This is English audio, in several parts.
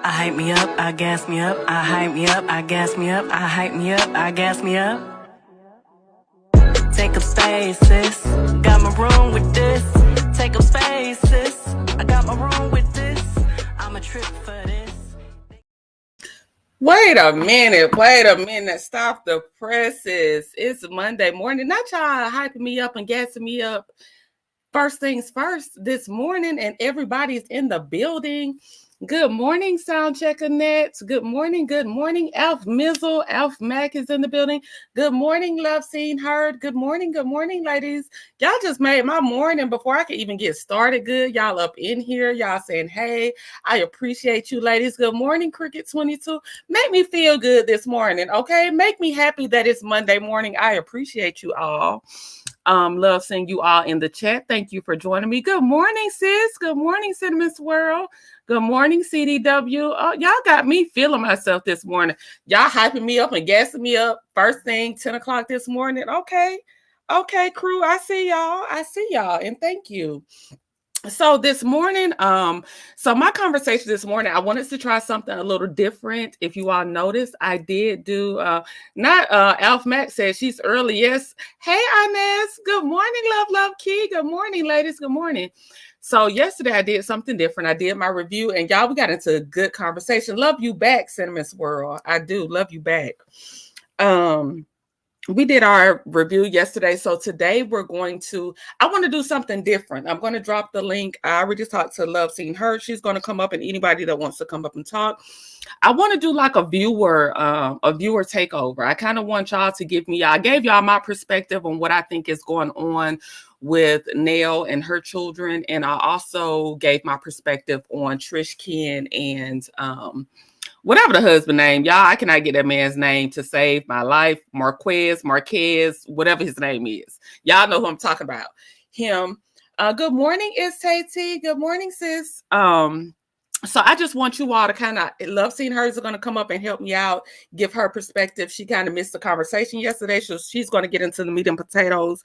I hype me up, I gas me up, I hype me up, I gas me up, I hype me up, I gas me up. Take up space, sis. Got my room with this. Take up space, sis. I got my room with this. I'm a trip for this. Wait a minute. Stop the presses. It's Monday morning. Not y'all hyping me up and gassing me up. First things first this morning, and everybody's in the building. Good morning, Sound Checker Nets. Good morning. Alf Mizzle, Alf Mac is in the building. Good morning, Love Seen Heard. Good morning, ladies. Y'all just made my morning before I could even get started good. Y'all up in here. Y'all saying, hey, I appreciate you, ladies. Good morning, Cricket 22. Make me feel good this morning, okay? Make me happy that it's Monday morning. I appreciate you all. Love seeing you all in the chat. Thank you for joining me. Good morning, sis. Good morning, Cinnamon Swirl. Good morning, CDW. Oh, y'all got me feeling myself this morning. Y'all hyping me up and gassing me up. First thing, 10 o'clock this morning. Okay, crew. I see y'all. And thank you. So this morning, so my conversation this morning, I wanted to try something a little different. If you all noticed, I did do Alf Mac says she's early. Yes. Hey, Inez. Good morning, love Key. Good morning, ladies. Good morning. So yesterday I did something different. I did my review, and y'all, we got into a good conversation. Love you back, Cinnamon Swirl. I do love you back. We did our review yesterday. So today I want to do something different. I'm going to drop the link. I already talked to Love Seen Her. She's going to come up, and anybody that wants to come up and talk. I want to do like a viewer takeover. I kind of want y'all to I gave y'all my perspective on what I think is going on with Nell and her children. And I also gave my perspective on Trish Ken and, whatever the husband name, y'all, I cannot get that man's name to save my life. Marquez, whatever his name is. Y'all know who I'm talking about. Him. Good morning, It's Tay. Good morning, sis. So I just want you all to kind of Love Seeing Her is going to come up and help me out, give her perspective. She kind of missed the conversation yesterday, so she's going to get into the meat and potatoes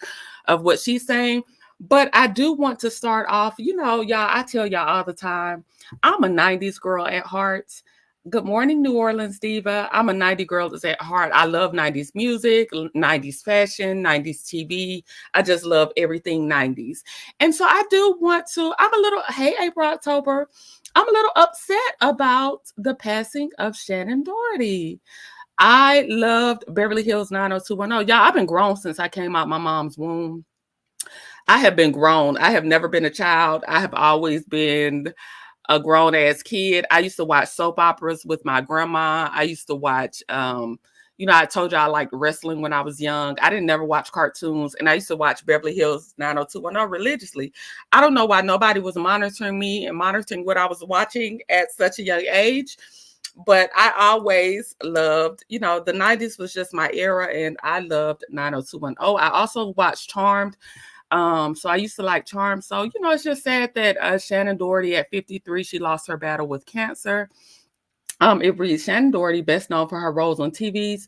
of what she's saying. But I do want to start off, y'all, I tell y'all all the time, I'm a 90s girl at heart. Good morning, New Orleans diva. I'm a 90s girl that's at heart. I love 90s music, 90s fashion, 90s TV. I just love everything 90s. And so I do want to, hey, April, October, I'm a little upset about the passing of Shannen Doherty. I loved Beverly Hills 90210. Y'all, I've been grown since I came out my mom's womb. I have been grown. I have never been a child. I have always been a grown ass kid. I used to watch soap operas with my grandma. I used to watch, I told you I liked wrestling when I was young. I didn't never watch cartoons, and I used to watch Beverly Hills 90210 religiously. I don't know why nobody was monitoring me and monitoring what I was watching at such a young age, but I always loved, the 90s was just my era, and I loved 90210. I also watched Charmed. So I used to like Charm. So, it's just sad that Shannen Doherty at 53, she lost her battle with cancer. It reads Shannen Doherty, best known for her roles on TVs.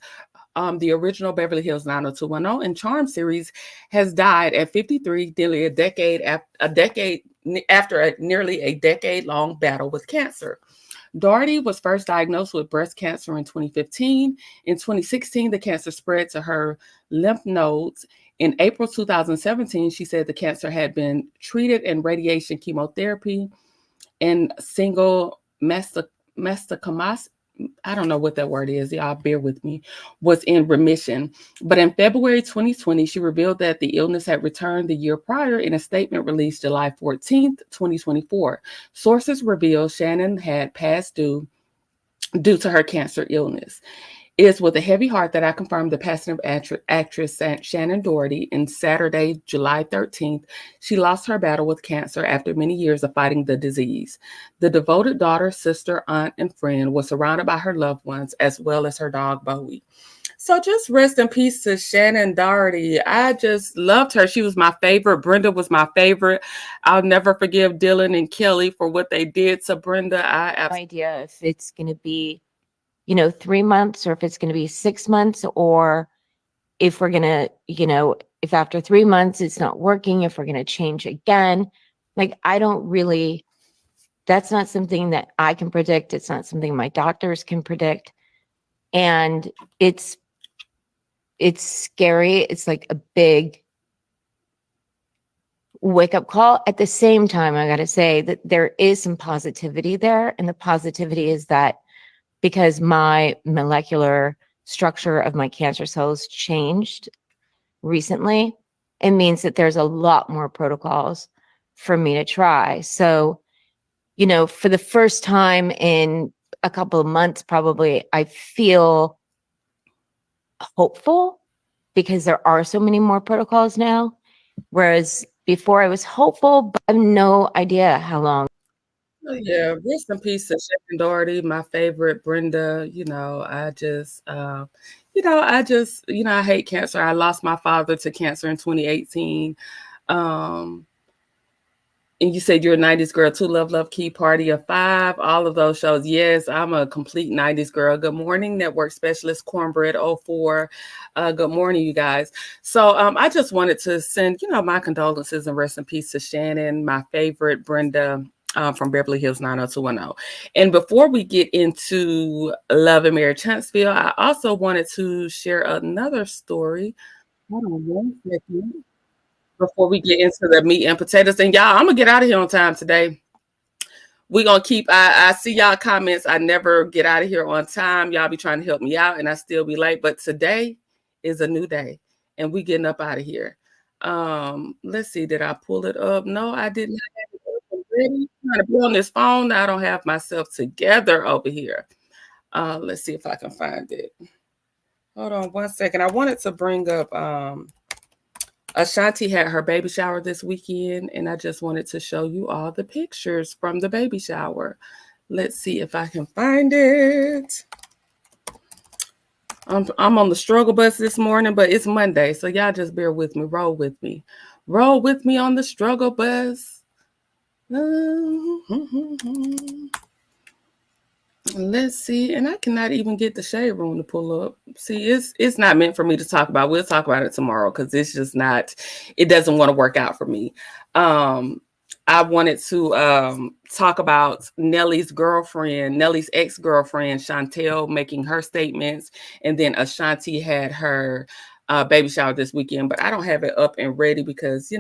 The original Beverly Hills 90210 and Charm series, has died at 53, nearly a decade after nearly a decade-long battle with cancer. Doherty was first diagnosed with breast cancer in 2015. In 2016, the cancer spread to her lymph nodes. In April 2017, she said the cancer had been treated in radiation chemotherapy and single mastectomy, I don't know what that word is, y'all bear with me, was in remission. But in February 2020, she revealed that the illness had returned the year prior in a statement released July 14th, 2024. Sources reveal Shannen had passed due to her cancer illness. It is with a heavy heart that I confirm the passing of actress Shannen Doherty on Saturday, July 13th. She lost her battle with cancer after many years of fighting the disease. The devoted daughter, sister, aunt, and friend was surrounded by her loved ones as well as her dog, Bowie. So just rest in peace to Shannen Doherty. I just loved her. She was my favorite. Brenda was my favorite. I'll never forgive Dylan and Kelly for what they did to Brenda. I have no idea if it's going to be 3 months or if it's going to be 6 months, or if we're going to, if after 3 months it's not working, if we're going to change again. Like, I don't really That's not something that I can predict. It's not something my doctors can predict. And it's scary. It's like a big wake up call. At the same time, I got to say that there is some positivity there. And the positivity is that because my molecular structure of my cancer cells changed recently, it means that there's a lot more protocols for me to try. So, you know, for the first time in a couple of months, probably, I feel hopeful because there are so many more protocols now. Whereas before I was hopeful, but I have no idea how long. Oh, yeah, rest in peace to Shannen Doherty, my favorite. Brenda, I hate cancer. I lost my father to cancer in 2018. Um, and you said you're a 90s girl too. Love, Key, Party of Five, all of those shows. Yes, I'm a complete 90s girl. Good morning, Network Specialist Cornbread 04. Good morning, you guys. So I just wanted to send, my condolences and rest in peace to Shannen, my favorite, Brenda, from Beverly Hills 90210. And before we get into Love and Marriage Huntsville, I also wanted to share another story. Hold on one second. Before we get into the meat and potatoes. And y'all, I'm gonna get out of here on time today. We're gonna keep, I see y'all comments. I never get out of here on time. Y'all be trying to help me out and I still be late. But today is a new day and we getting up out of here. Let's see, did I pull it up? No, I did not have it up already. I'm trying to be on this phone. Now I don't have myself together over here. Let's see if I can find it. Hold on one second. I wanted to bring up Ashanti had her baby shower this weekend, and I just wanted to show you all the pictures from the baby shower. Let's see if I can find it. I'm on the struggle bus this morning, but it's Monday, so y'all just bear with me. Roll with me. Roll with me on the struggle bus. Let's see, and I cannot even get the shade room to pull up. See, it's not meant for me to talk about. We'll talk about it tomorrow because it's just not. It doesn't want to work out for me. I wanted to talk about Nellie's ex-girlfriend, Chantel, making her statements, and then Ashanti had her baby shower this weekend. But I don't have it up and ready because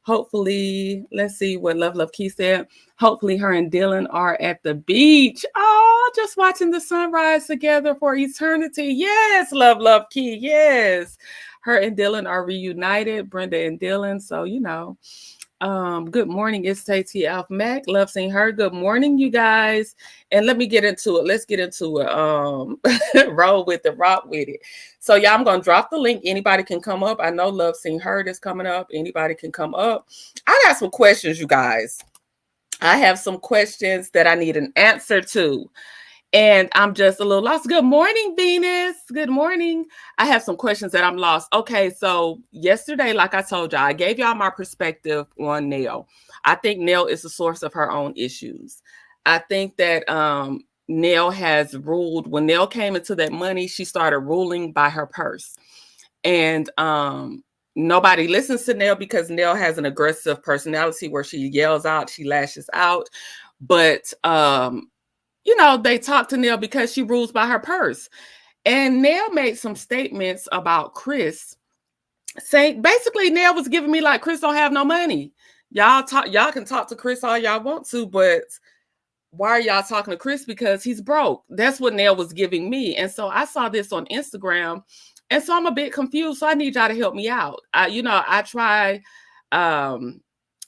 hopefully, let's see what Love Key said. Hopefully her and Dylan are at the beach. Oh, just watching the sunrise together for eternity. Yes, Love Key. Yes. Her and Dylan are reunited, Brenda and Dylan. So, good morning. It's TTF Mac. Love seeing her. Good morning, you guys. And let me get into it. Let's get into it. Roll with it, rock with it. So yeah, I'm gonna drop the link. Anybody can come up. I know Love Seeing Her is coming up. Anybody can come up. I got some questions, you guys. I have some questions that I need an answer to. And I'm just a little lost. Good morning, Venus. Good morning. I have some questions that I'm lost. Okay, so yesterday, like I told y'all, I gave y'all my perspective on Nell. I think Nell is the source of her own issues. I think that Nell has ruled. When Nell came into that money, she started ruling by her purse. And nobody listens to Nell because Nell has an aggressive personality where she yells out, she lashes out. But they talk to Nell because she rules by her purse. And Nell made some statements about Chris, saying basically Nell was giving me like, Chris don't have no money. Y'all can talk to Chris all y'all want to, but why are y'all talking to Chris? Because he's broke. That's what Nell was giving me. And so I saw this on Instagram, and so I'm a bit confused. So I need y'all to help me out. I try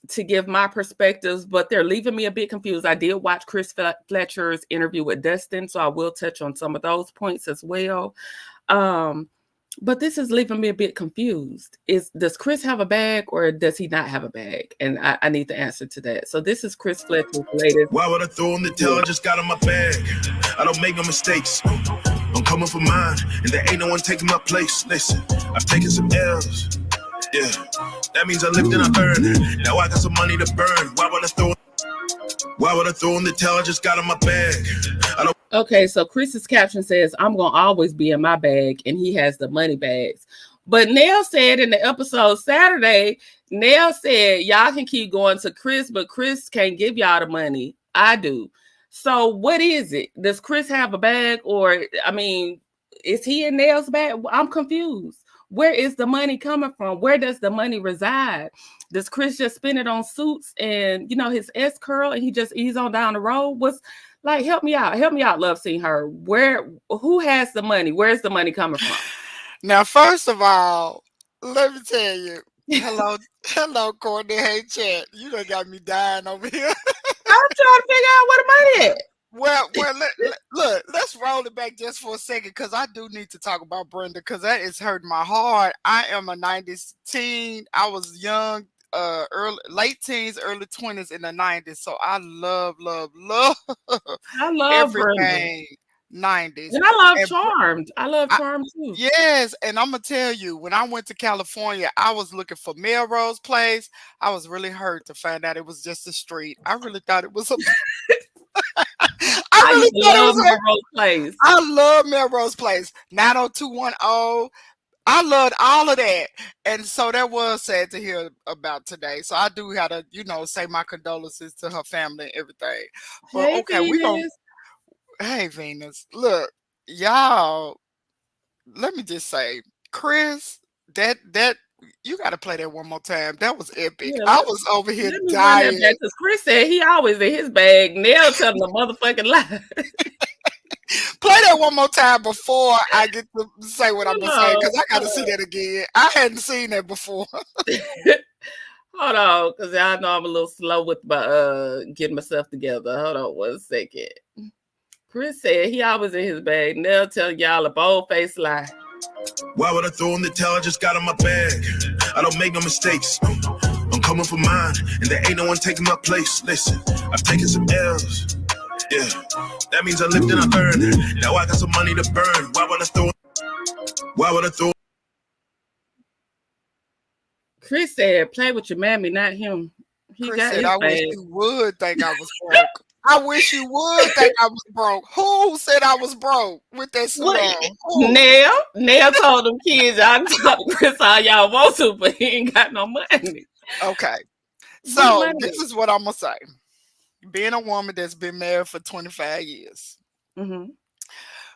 to give my perspectives, but they're leaving me a bit confused. I did watch Chris Fletcher's interview with Dustin, so I will touch on some of those points as well. But this is leaving me a bit confused. Does Chris have a bag or does he not have a bag? And I need the answer to that. So this is Chris Fletcher's latest. Why would I throw in the towel? I just got in my bag. I don't make no mistakes. I'm coming for mine, and there ain't no one taking my place. Listen, I've taken some L's. Yeah, that means I lived and I earned. Now I got some money to burn. Why would I throw in the towel? I just got in my bag. Okay, so Chris's caption says, I'm going to always be in my bag, and he has the money bags. But Nell said in the episode Saturday, Nell said, y'all can keep going to Chris, but Chris can't give y'all the money. I do. So what is it? Does Chris have a bag, or I mean, is he in Nell's bag? I'm confused. Where is the money coming from? Where does the money reside? Does Chris just spend it on suits and his S curl, and he just ease on down the road? What's like? Help me out. Help me out. Love seeing her. Who has the money? Where's the money coming from? Now, first of all, let me tell you. Hello, Courtney. Hey, chat. You done got me dying over here. I'm trying to figure out where the money at. Well, look, let's roll it back just for a second because I do need to talk about Brenda because that is hurting my heart. I am a 90s teen. I was young, late teens, early 20s in the 90s. So I love I love Brenda. everything 90s. And I love And Charmed. I love Charmed too. yes, and I'm gonna tell you, when I went to California, I was looking for Melrose Place. I was really hurt to find out it was just a street. I really thought it was a I really thought it was Melrose Place. I love Melrose Place. 90210. I loved all of that. And so that was sad to hear about today. So I do have to, say my condolences to her family and everything. But Hey, okay, we gonna Venus. hey Venus. Look, y'all, let me just say, Chris, that you gotta play that one more time. That was epic. Yeah, I was over here let me run that dying. back because Chris said he always in his bag. Nell telling the motherfucking lie. Play that one more time before I get to say what I'm gonna say because I gotta see that again. I hadn't seen that before. Hold on, because y'all know I'm a little slow with my getting myself together. Hold on 1 second. Chris said he always in his bag. Nell telling y'all a bold-faced lie. Why would I throw in the towel? I just got in my bag. I don't make no mistakes. I'm coming for mine, and there ain't no one taking my place. Listen, I've taken some L's. Yeah, that means I lived and I learned. Now I got some money to burn. Why would I throw? Chris said, play with your mammy, not him. He Chris got said, his I wish bag. you would think I was broke. I wish you would think I was broke. Who said I was broke with that suit on? Who? Nell told them kids, y'all can talk to Chris all y'all want to, but he ain't got no money. Okay. the So money this is what I'm gonna say. Being a woman that's been married for 25 years, Mm-hmm.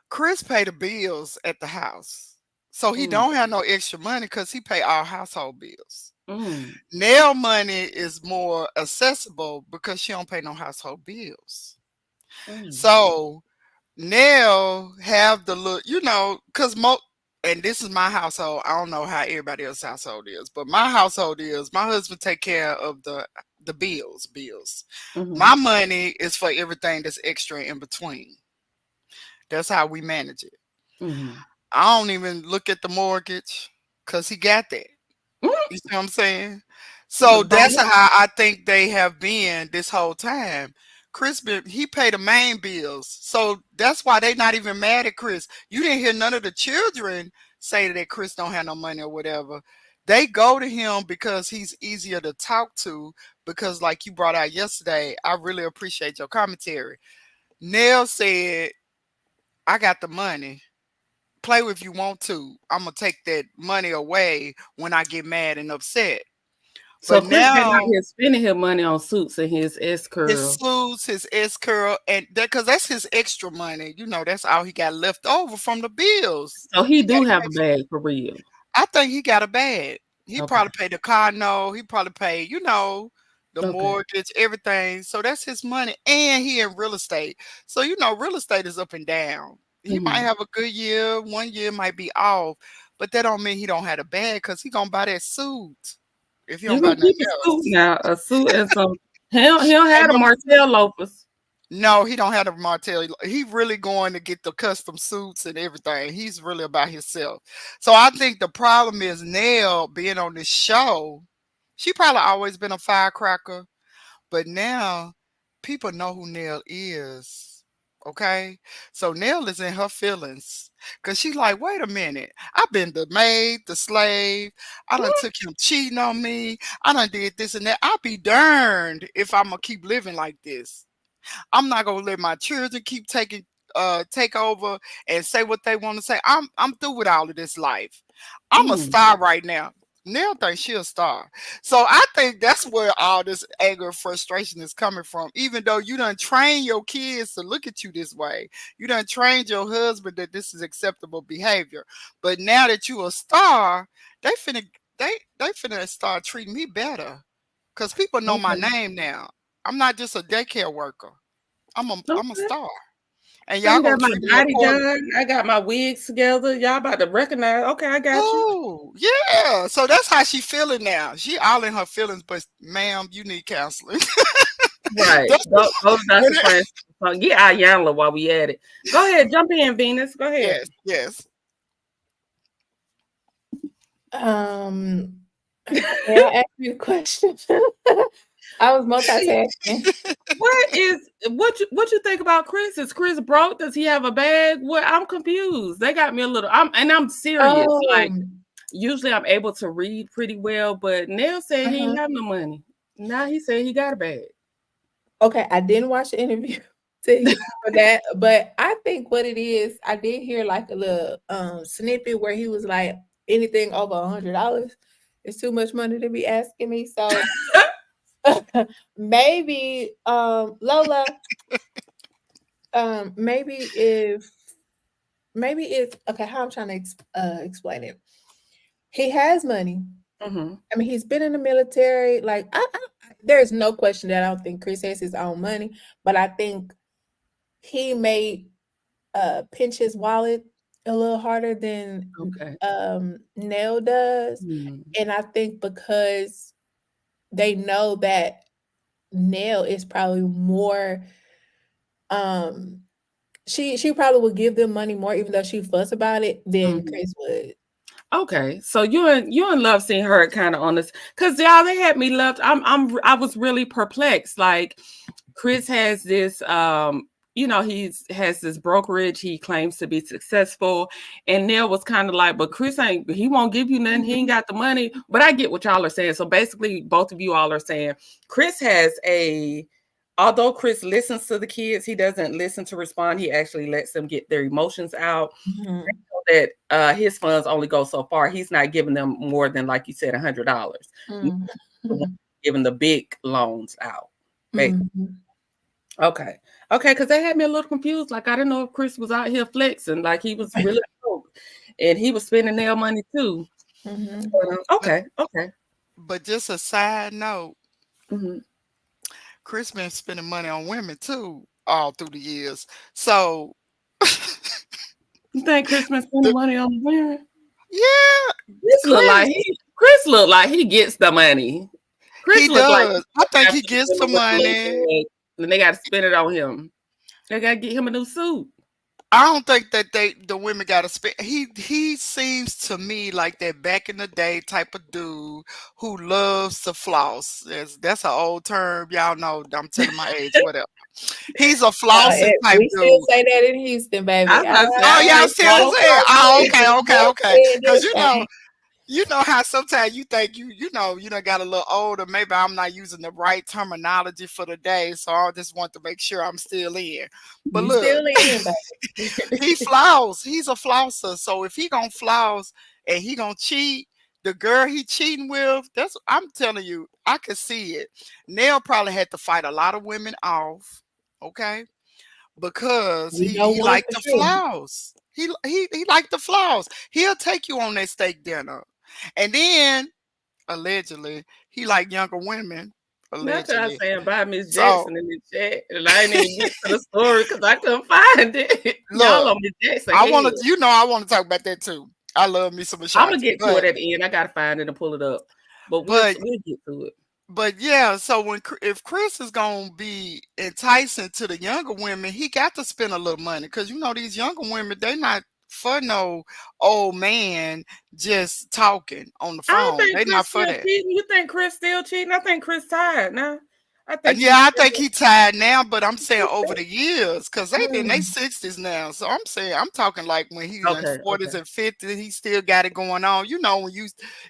Chris pay the bills at the house. So he Mm. don't have no extra money because he pay all household bills. Mm. Nell money is more accessible because she don't pay no household bills. Mm. So Nell have the look, because and this is my household. I don't know how everybody else's household is, but my household is my husband take care of the bills. Mhm. My money is for everything that's extra in between. That's how we manage it. Mhm. I don't even look at the mortgage because he got that. Mm. You see what I'm saying? The So that's bonus. how I think they have been this whole time. Chris, he paid the main bills. So that's why they not even mad at Chris. You didn't hear none of the children say that Chris don't have no money or whatever. They go to him because he's easier to talk to because like you brought out yesterday, I really appreciate your commentary. Nell said, I got the money. Play if you want to. I'm going to take that money away when I get mad and upset. So But Chris been out now here spending his money on suits and his S his curl. suits, his S curl, and that because that's his extra money. That's all he got left over from the bills. So he do He have got a bag for real. I think he got a bad. He Okay. probably paid the car note. He probably paid, the Okay. mortgage, everything. So that's his money. And he in real estate. So, real estate is up and down. He might Mhm. have a good year. 1 year might be off. But that don't mean he don't have a bag because he gonna buy that suit. If he You don't buy can nothing keep a suit else. now, a suit and some. He don't Hey, have the Martell loafers. no, he don't have the Martell. He really going to get the custom suits and everything. He's really about himself. So I think the problem is Nell being on this show. She probably always been a firecracker, but now people know who Nell is. Okay, so Nell is in her feelings because she's like, wait a minute, I've been the maid, the slave. I done took him cheating on me. I done did this and that. I'll be darned if I'm gonna keep living like this. I'm not gonna let my children keep take over and say what they want to say. I'm through with all of this life. I'm a Mm. star right now. Nell thinks she a star. So I think that's where all this anger and frustration is coming from. Even though you done train your kids to look at you this way, you done trained your husband that this is acceptable behavior. But now that you a star, they finna they finna start treating me better. Cause people know my Okay. name now. I'm not just a daycare worker. I'm a Okay. star. And I y'all got gonna my treat me body accordingly. done. I got my wigs together. Y'all about to recognize. Okay, I got you. Oh, yeah. So that's how she feeling now. She all in her feelings, but ma'am, you need counseling. Right. That's Go to when Dr. it, Francis. Get our Yanla while we at it. Go ahead. Jump in, Venus. Go ahead. yes, yes. May I ask you a question? I was multitasking. What you think about Chris? Is Chris broke? Does he have a bag? What I'm confused. They got me a little. I'm serious. Like usually I'm able to read pretty well, but Nell said he ain't have no money. Now he said he got a bag. Okay, I didn't watch the interview for that, but I think what it is, I did hear like a little snippet where he was like, anything over $100 is too much money to be asking me. So maybe Lola, maybe it's okay. How I'm trying to explain it. He has money. Mm-hmm. I mean, he's been in the military. Like, there's no question that I don't think Chris has his own money, but I think he may pinch his wallet a little harder than Okay. Nell does. Mm. And I think because they know that Nell is probably more she probably would give them money more even though she fuss about it than Chris would. Okay, so you and Love seeing her kind of on this because y'all they had me left. I was really perplexed. Like Chris has this has this brokerage. He claims to be successful, and Neil was kind of like, but Chris ain't. He won't give you nothing. He ain't got the money. But I get what y'all are saying. So basically, both of you all are saying Chris has a. Although Chris listens to the kids, he doesn't listen to respond. He actually lets them get their emotions out. Mhm. That his funds only go so far. He's not giving them more than, like you said, $100. Mhm. Giving the big loans out. Mhm. Okay, because they had me a little confused. Like I didn't know if Chris was out here flexing, like he was really broke, and he was spending their money too. Mhm. Okay. But just a side note, Mhm. Chris been spending money on women too all through the years. So You think Chris been spending the, money on women? yeah, Chris look like he gets the money. Chris he look like does. I think he after gets the dealing with a little money. bag, and they got to spend it on him. They got to get him a new suit. I don't think that the women got to spend. He seems to me like that back in the day type of dude who loves to floss. That's an old term, y'all know. I'm telling my age, whatever. He's a flossing type We still dude. say that in Houston, I baby. was about to say, Oh, I y'all like still all say it? Oh, okay. Say Because this you know how sometimes you think you done got a little older. Maybe I'm not using the right terminology for the day, so I just want to make sure I'm still in. But you look, still in, baby. he flows. He's a flosser. So if he gonna floss and he gonna cheat, the girl he cheating with, I'm telling you, I could see it. Nell probably had to fight a lot of women off, okay? Because We he know he one liked for the sure. flaws. He liked the flaws. He'll take you on that steak dinner. And then allegedly, he like younger women. Not y'all Allegedly. saying bye Miss So Jackson in the chat, and I didn't even get to the story because I couldn't find it. Y'all look, on Miss Jackson head. I want to talk about that too. I love me some I'm gonna Ashanti. get to it at the end. I gotta find it and pull it up, but But we'll get to it. but yeah, so if Chris is gonna be enticing to the younger women, he got to spend a little money because these younger women they not for no old man just talking on the I don't phone. think They Chris not for still that. cheating. You think Chris still cheating? I think Chris tired now. I And think yeah, he's I think he tired now, but I'm saying over okay. the years, because they in their 60s now. So I'm talking like when he's in Okay, 40s and 50s, he still got it going on. When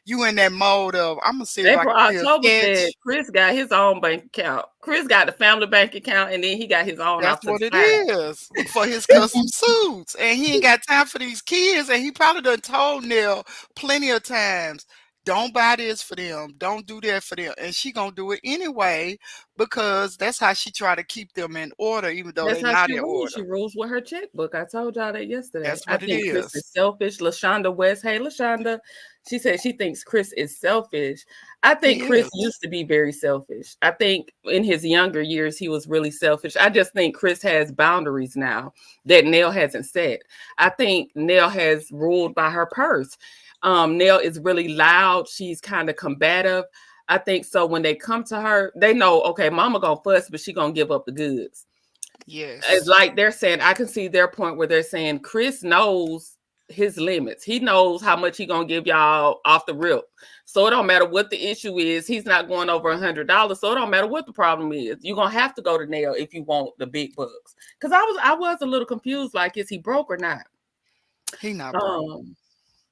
you in that mode of I'm gonna see if I April can still October said catch. Chris got his own bank account. Chris got the family bank account, and then he got his own That's off to the what it side. is for his custom suits. And he ain't got time for these kids. And he probably done told Neil plenty of times, don't buy this for them, don't do that for them, and she gonna do it anyway because that's how she try to keep them in order, even though That's they're how not she in rules. She order. rules with her checkbook. I told y'all that yesterday. That's I what it think Chris is. is selfish. LaShonda West. Hey, LaShonda. She said she thinks Chris is selfish. I think He Chris is. used to be very selfish. I think in his younger years, he was really selfish. I just think Chris has boundaries now that Nell hasn't set. I think Nell has ruled by her purse. Nell is really loud. She's kind of combative. I think so when they come to her, they know, okay, mama gonna fuss, but she gonna give up the goods. It's Yes. like they're saying, I can see their point where they're saying Chris knows his limits. He knows how much he gonna give y'all off the rip. So it don't matter what the issue is. He's not going over $100. So it don't matter what the problem is. You're gonna have to go to Nell if you want the big bucks. Because I was a little confused. Like, is he broke or not? He not broke.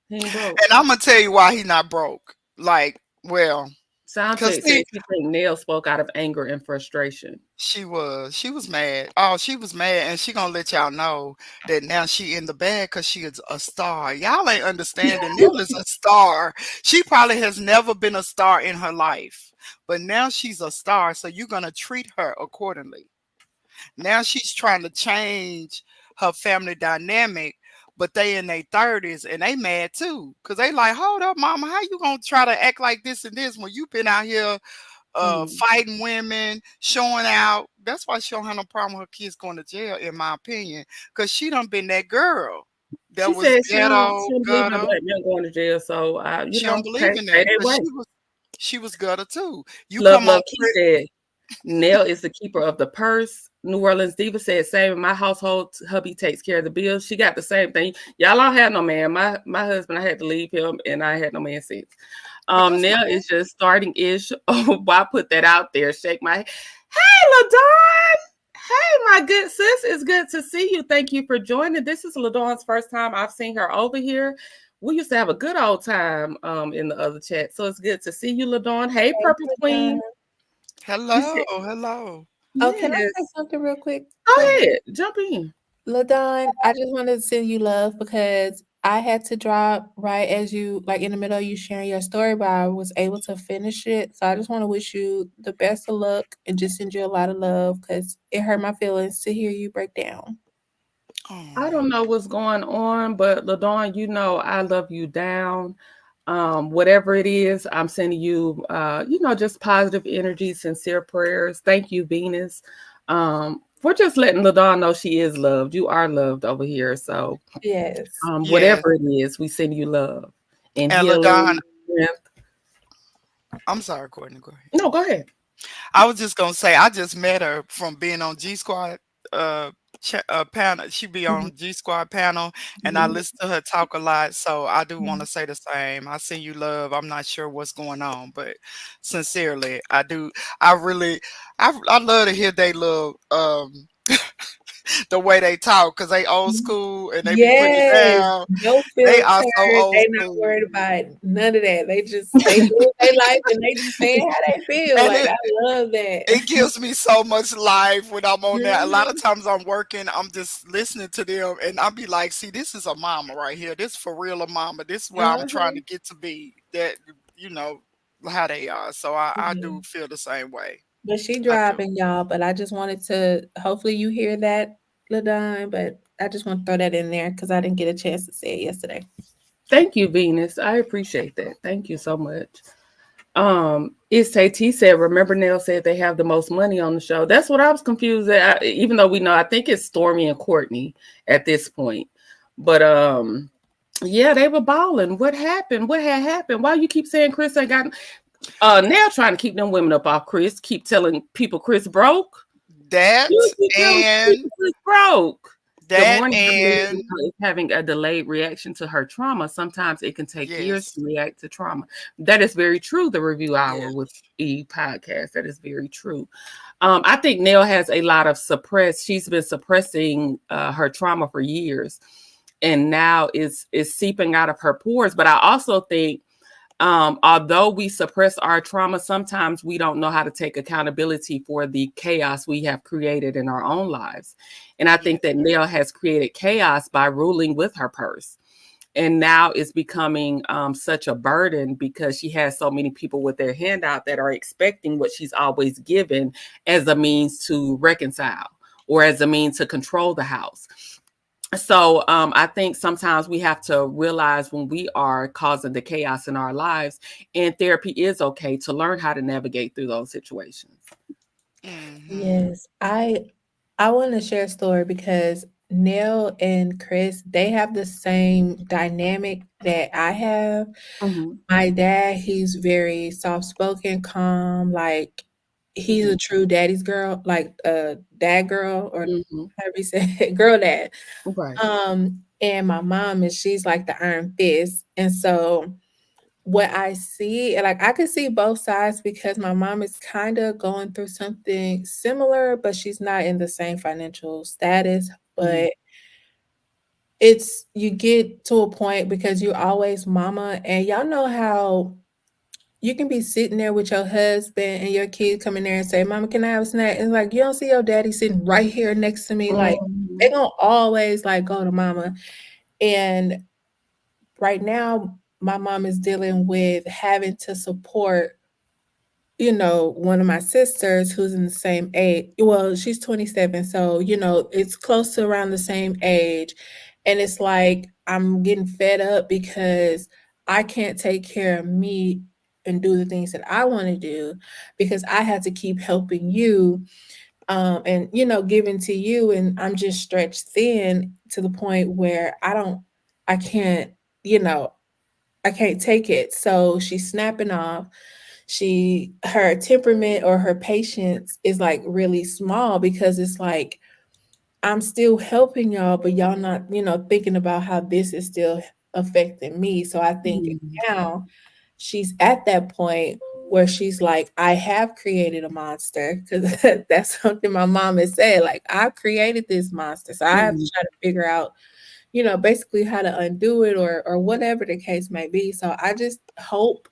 He ain't broke. And I'm gonna tell you why he not broke. Like, well, Sound because check says she think Nell spoke out of anger and frustration. she was mad. Oh, she was mad, and she gonna let y'all know that now she in the bag because she is a star. Y'all ain't understanding. Nell is a star. She probably has never been a star in her life, but now she's a star. So you're gonna treat her accordingly. Now she's trying to change her family dynamic, but they in their 30s and they mad too. Cause they like, hold up, mama, how you gonna try to act like this and this when you been out here fighting women, showing out? That's why she don't have no problem with her kids going to jail, in my opinion. Cause she done been that girl that She was said she ghetto, don't believe no gutter. black man going to jail. So you She know, don't believe in stay that. that 'Cause way. she was gutter too. You Love, come on love, Key said Nell is the keeper of the purse. New Orleans Diva said, same in my household, hubby takes care of the bills. She got the same thing. Y'all don't have no man. My husband, I had to leave him and I had no man since. but that's Nell okay. is just starting ish. Oh, why put that out there? Shake my head. Hey, LaDawn. Hey, my good sis. It's good to see you. Thank you for joining. This is LaDawn's first time I've seen her over here. We used to have a good old time in the other chat. So it's good to see you, LaDawn. Hey, Purple Queen. Hello, hello. Oh, can I Yes. say something real quick? Go ahead. Jump in. LaDon, I just wanted to send you love because I had to drop right as you, like in the middle of you sharing your story, but I was able to finish it. So I just want to wish you the best of luck and just send you a lot of love because it hurt my feelings to hear you break down. I don't know what's going on, but LaDawn, you know I love you down. Whatever it is, I'm sending you, just positive energy, sincere prayers. Thank you, Venus, for just letting LaDawn know she is loved. You are loved over here. So, Yes. Yes. whatever it is, we send you love and And healing. LaDon, strength. I'm sorry, Courtney, go ahead. No, go ahead. I was just gonna say I just met her from being on G Squad panel. She be on G Squad panel, and I listen to her talk a lot. So I do want to say the same. I send you love. I'm not sure what's going on, but sincerely, I do. I really, I love to hear they love the way they talk because they old school and they be putting it Yes. down. No They filter. are so old They not school. worried about none of that. They live their life and they just saying how they feel. And Like I love that. it gives me so much life when I'm on there. A lot of Mhm. times I'm working, I'm just listening to them, and I'll be like, see, this is a mama right here. This for real a mama. This is where I'm trying to get to be. That, you know, how they are. So I Yeah. do feel the same way. But she I do. driving, y'all. But I just wanted to hopefully you hear that, LaDon. But I just want to throw that in there because I didn't get a chance to say it yesterday. Thank you, Venus. I appreciate that. Thank you so much. T said, remember Nell said they have the most money on the show. That's what I was confused at, even though we know, I think it's Stormy and Courtney at this point. But yeah, they were balling. What happened? What had happened? Why you keep saying Chris ain't got Nell trying to keep them women up off Chris, keep telling people Chris broke. That You keep telling and people Chris broke. Good that morning, and is having a delayed reaction to her trauma. Sometimes it can take years yes, to react to trauma. That is very true. The review hour yes, with E podcast. That is very true. I think Nell has a lot of she's been suppressing her trauma for years, and now is seeping out of her pores. But I also think although we suppress our trauma, sometimes we don't know how to take accountability for the chaos we have created in our own lives. And I think that Nell has created chaos by ruling with her purse. And now it's becoming such a burden because she has so many people with their hand out that are expecting what she's always given as a means to reconcile or as a means to control the house. So I think sometimes we have to realize when we are causing the chaos in our lives, and therapy is okay to learn how to navigate through those situations. Mm-hmm. Yes, I want to share a story because Nell and Chris, they have the same dynamic that I have. Mm-hmm. My dad, he's very soft-spoken, calm, like he's Mm-hmm. a true daddy's girl, like a dad girl or Mm-hmm. however you say it, girl dad. Right. And my mom is she's like the iron fist. And so what I see, and like I can see both sides because my mom is kind of going through something similar, but she's not in the same financial status. Mm-hmm. But it's you get to a point because you always mama, and y'all know how you can be sitting there with your husband and your kid come in there and say, "Mama, can I have a snack?" And like you don't see your daddy sitting right here next to me. Like they gonna always like go to mama. And right now, my mom is dealing with having to support, one of my sisters who's in the same age. Well, she's 27, so it's close to around the same age. And it's like I'm getting fed up because I can't take care of me and do the things that I want to do because I have to keep helping you and giving to you, and I'm just stretched thin to the point where I can't, you know, I can't take it. So she's snapping off. Her temperament or her patience is like really small because it's like I'm still helping y'all, but y'all not, thinking about how this is still affecting me. So I think Mm-hmm. now she's at that point where she's like, I have created a monster because that's something my mom has said. Like, I've created this monster. So I have to Mm-hmm. try to figure out, basically how to undo it or whatever the case may be. So I just hope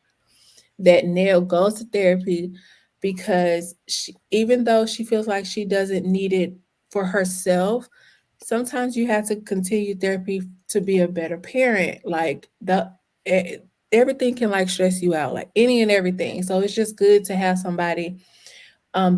that Nell goes to therapy because even though she feels like she doesn't need it for herself, sometimes you have to continue therapy to be a better parent. Like e- everything can like stress you out, like any and everything. So it's just good to have somebody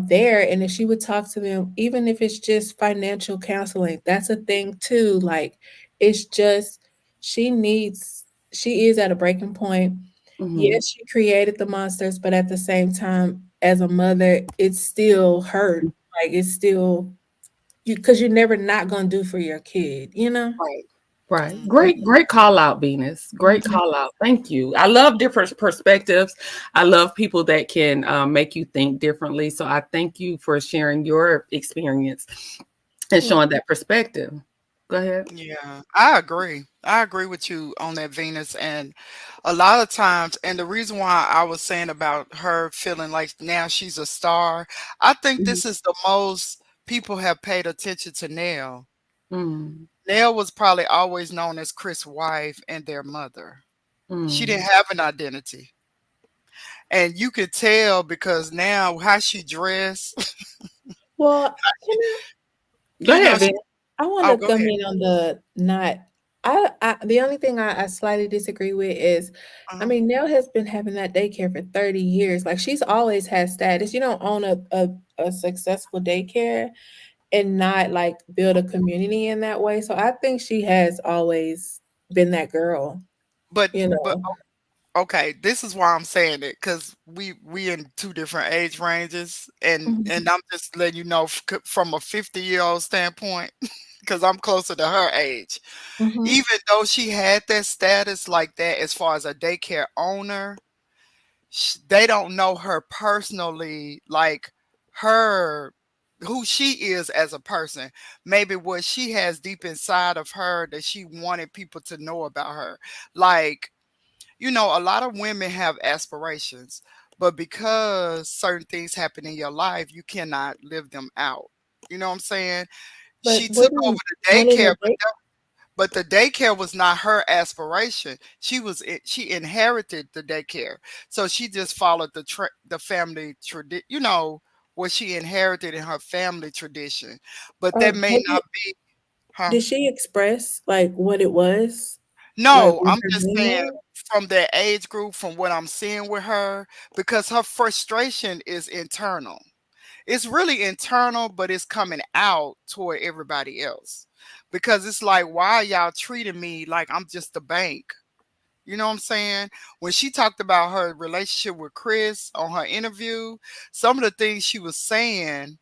there, and if she would talk to them, even if it's just financial counseling, that's a thing too. Like it's just she needs she is at a breaking point. Mm-hmm. Yes, she created the monsters, but at the same time, as a mother, it's still hurt. Like it's still you because you're never not gonna do for your kid, you know? Right. Right. Mm-hmm. Great call out, Venus. Great Mhm. call out. Thank you. I love different perspectives. I love people that can make you think differently. So I thank you for sharing your experience and showing that perspective. Go ahead. Yeah, I agree. I agree with you on that, Venus. And a lot of times, and the reason why I was saying about her feeling like now she's a star, I think Mhm. this is the most people have paid attention to Nell. Mm, Nell was probably always known as Chris' wife and their mother. She didn't mm. have an identity. And you could tell because now how she dressed, Well, can Go you know, ahead, she, Venus. I want oh, to go come ahead. in on the not. I the only thing I slightly disagree with is, I Uh-huh. mean, Nell has been having that daycare for 30 years. Like she's always had status. You don't own a successful daycare and not like build a community in that way. So I think she has always been that girl. You But know. okay, this is why I'm saying it because we in two different age ranges, Mhm, and I'm just letting you know from a 50-year-old standpoint because I'm closer to her age. mhm. Even though she had that status like that as far as a daycare owner, they don't know her personally, like her who she is as a person. Maybe what she has deep inside of her that she wanted people to know about her, like a lot of women have aspirations, but because certain things happen in your life, you cannot live them out. You know what I'm saying? But She took over wouldn't the owning daycare, a date? but the daycare was not her aspiration. She inherited the daycare, so she just followed the family tradition. What she inherited in her family tradition, but that may Have you? not be. Huh? Did she express like what it was? Like No, with I'm her just being saying married? from that age group, from what I'm seeing with her, because her frustration is internal. It's really internal, but it's coming out toward everybody else. Because it's like, why are y'all treating me like I'm just a bank? You know what I'm saying? When she talked about her relationship with Chris on her interview, some of the things she was saying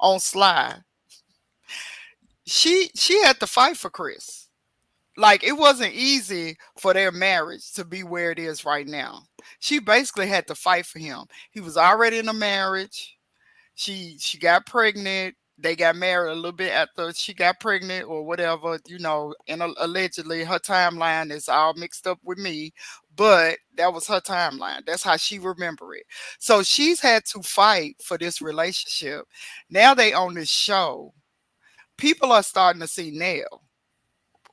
on Sly, she had to fight for Chris. Like it wasn't easy for their marriage to be where it is right now. She basically had to fight for him. He was already in a marriage. She got pregnant. They got married a little bit after she got pregnant or whatever, you know, and allegedly her timeline is all mixed up with me, but that was her timeline. That's how she remember it. So she's had to fight for this relationship. Now they on this show. People are starting to see Nell.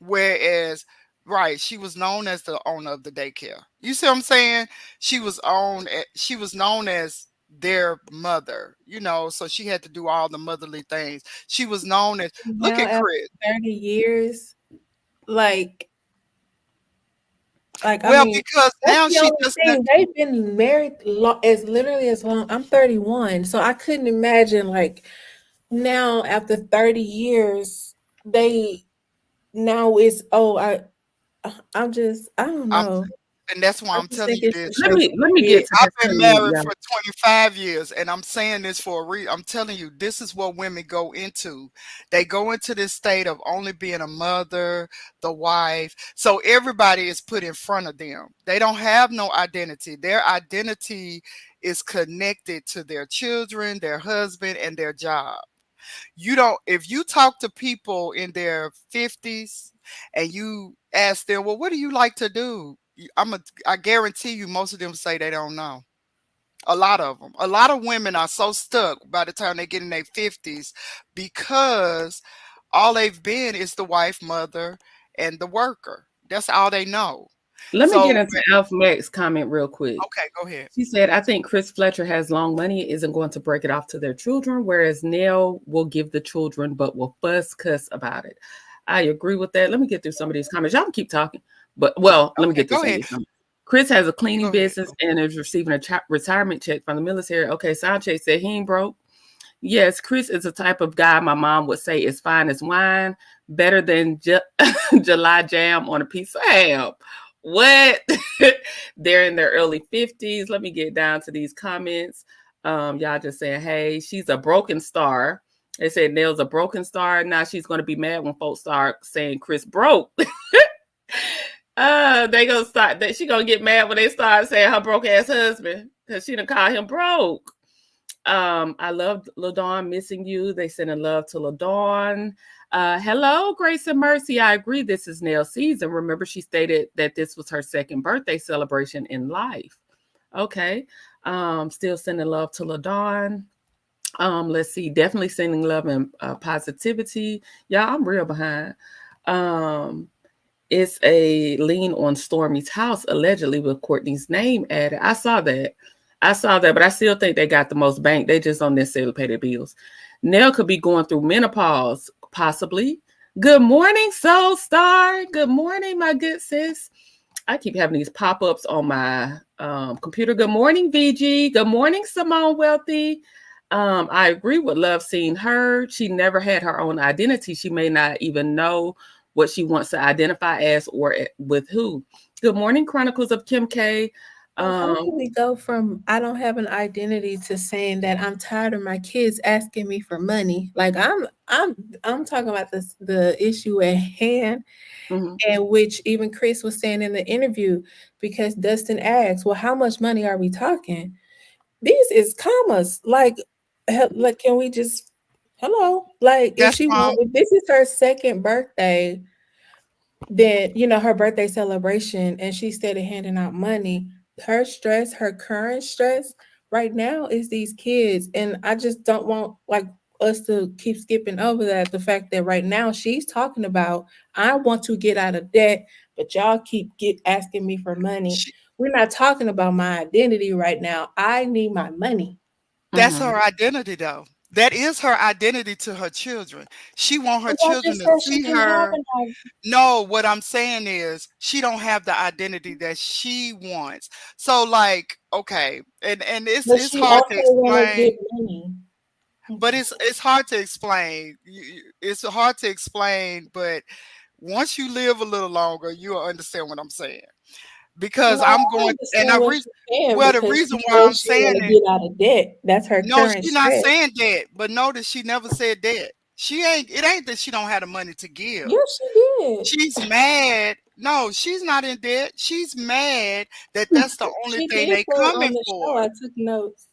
Whereas, right, she was known as the owner of the daycare. You see what I'm saying? She was known as their mother, you know, so she had to do all the motherly things. She was known as, look Now at after Chris. 30 years, like I Well, mean, because that's now the she only just thing. They've been married as literally as long. I'm 31, so I couldn't imagine like now after 30 years, they now it's I don't I'm know. and that's why I I'm just telling think you it's this. just Let so me stupid. get to I've this been too, married y'all. for 25 years and I'm saying this for a reason. I'm telling you, this is what women go into. They go into this state of only being a mother, the wife. So everybody is put in front of them. They don't have no identity. Their identity is connected to their children, their husband, and their job. You don't, if you talk to people in their 50s and you ask them, well, what do you like to do? I guarantee you most of them say they don't know. A lot of them. A lot of women are so stuck by the time they get in their 50s because all they've been is the wife, mother, and the worker. That's all they know. Let me So, get into Alpha Mac's comment real quick. okay, go ahead. She said, I think Chris Fletcher has long money, isn't going to break it off to their children, whereas Nell will give the children, but will fuss cuss about it. I agree with that. Let me get through some of these comments. Y'all can keep talking. But, well, let me Okay, get through go some of ahead. these comments. Chris has a cleaning Go ahead. business and is receiving a retirement check from the military. Okay, Sanchez said he ain't broke. Yes, Chris is the type of guy my mom would say is fine as wine, better than July jam on a piece of ham. What? They're in their early 50s. Let me get down to these comments. Y'all just saying, hey, she's a broken star. They said Nell's a broken star. Now she's going to be mad when folks start saying Chris broke. They gonna start that she gonna get mad when they start saying her broke ass husband because she done called him broke. I love LaDawn, missing you. They sending love to LaDawn. Hello, Grace and Mercy. I agree. This is Nell's season. Remember, she stated that this was her second birthday celebration in life. Okay. Still sending love to LaDawn. Let's see. Definitely sending love and positivity. Yeah, I'm real behind. Um, it's a lien on Stormy's house, allegedly with Courtney's name added. I saw that. But I still think they got the most bank. They just don't necessarily pay their bills. Nell could be going through menopause, possibly. Good morning, Soul Star. Good morning, my good sis. I keep having these pop-ups on my computer. Good morning, VG. Good morning, Simone Wealthy. I agree with Love Seeing Her. She never had her own identity. She may not even know what she wants to identify as or with who. Good morning, Chronicles of Kim K. How do we go from I don't have an identity to saying that I'm tired of my kids asking me for money? Like I'm talking about the issue at hand, Mhm. and which even Chris was saying in the interview, because Dustin asked, well, how much money are we talking? These is commas. Like can we just hello? Like That's why if this is her second birthday, then her birthday celebration, and she started handing out money. Her current stress right now is these kids, and I just don't want like us to keep skipping over that, the fact that right now she's talking about, I want to get out of debt, but y'all keep asking me for money. she, We're not talking about my identity right now. I need my money. that's Mhm. her identity though. That is her identity to her children. She want her But I children just to said she see didn't have her. an idea. No, what I'm saying is she don't have the identity that she wants. So like, okay, and it's But it's she hard also to wanna explain, get money. but Okay. it's hard to explain. It's hard to explain, but once you live a little longer, you'll understand what I'm saying. Because No, I'm I going, and understand what you're saying well, the because reason she why I'm says she saying wanna it, get out of debt. That's her no, current she's not stress. saying that. But notice she never said that. She ain't. It ain't that she don't have the money to give. Yes, she did. She's mad. No, she's not in debt. She's mad that that's the only She thing did they say it coming on the show. for. I took notes.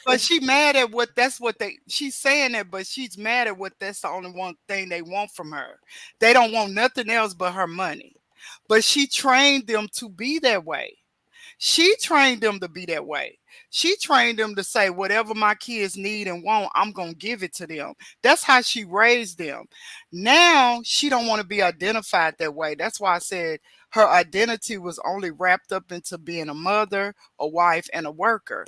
But she mad at what that's what they she's saying that, but she's mad at what that's the only one thing they want from her. They don't want nothing else but her money. But she trained them to be that way. She trained them to be that way. She trained them to say, whatever my kids need and want, I'm going to give it to them. That's how she raised them. Now she don't want to be identified that way. That's why I said her identity was only wrapped up into being a mother, a wife, and a worker.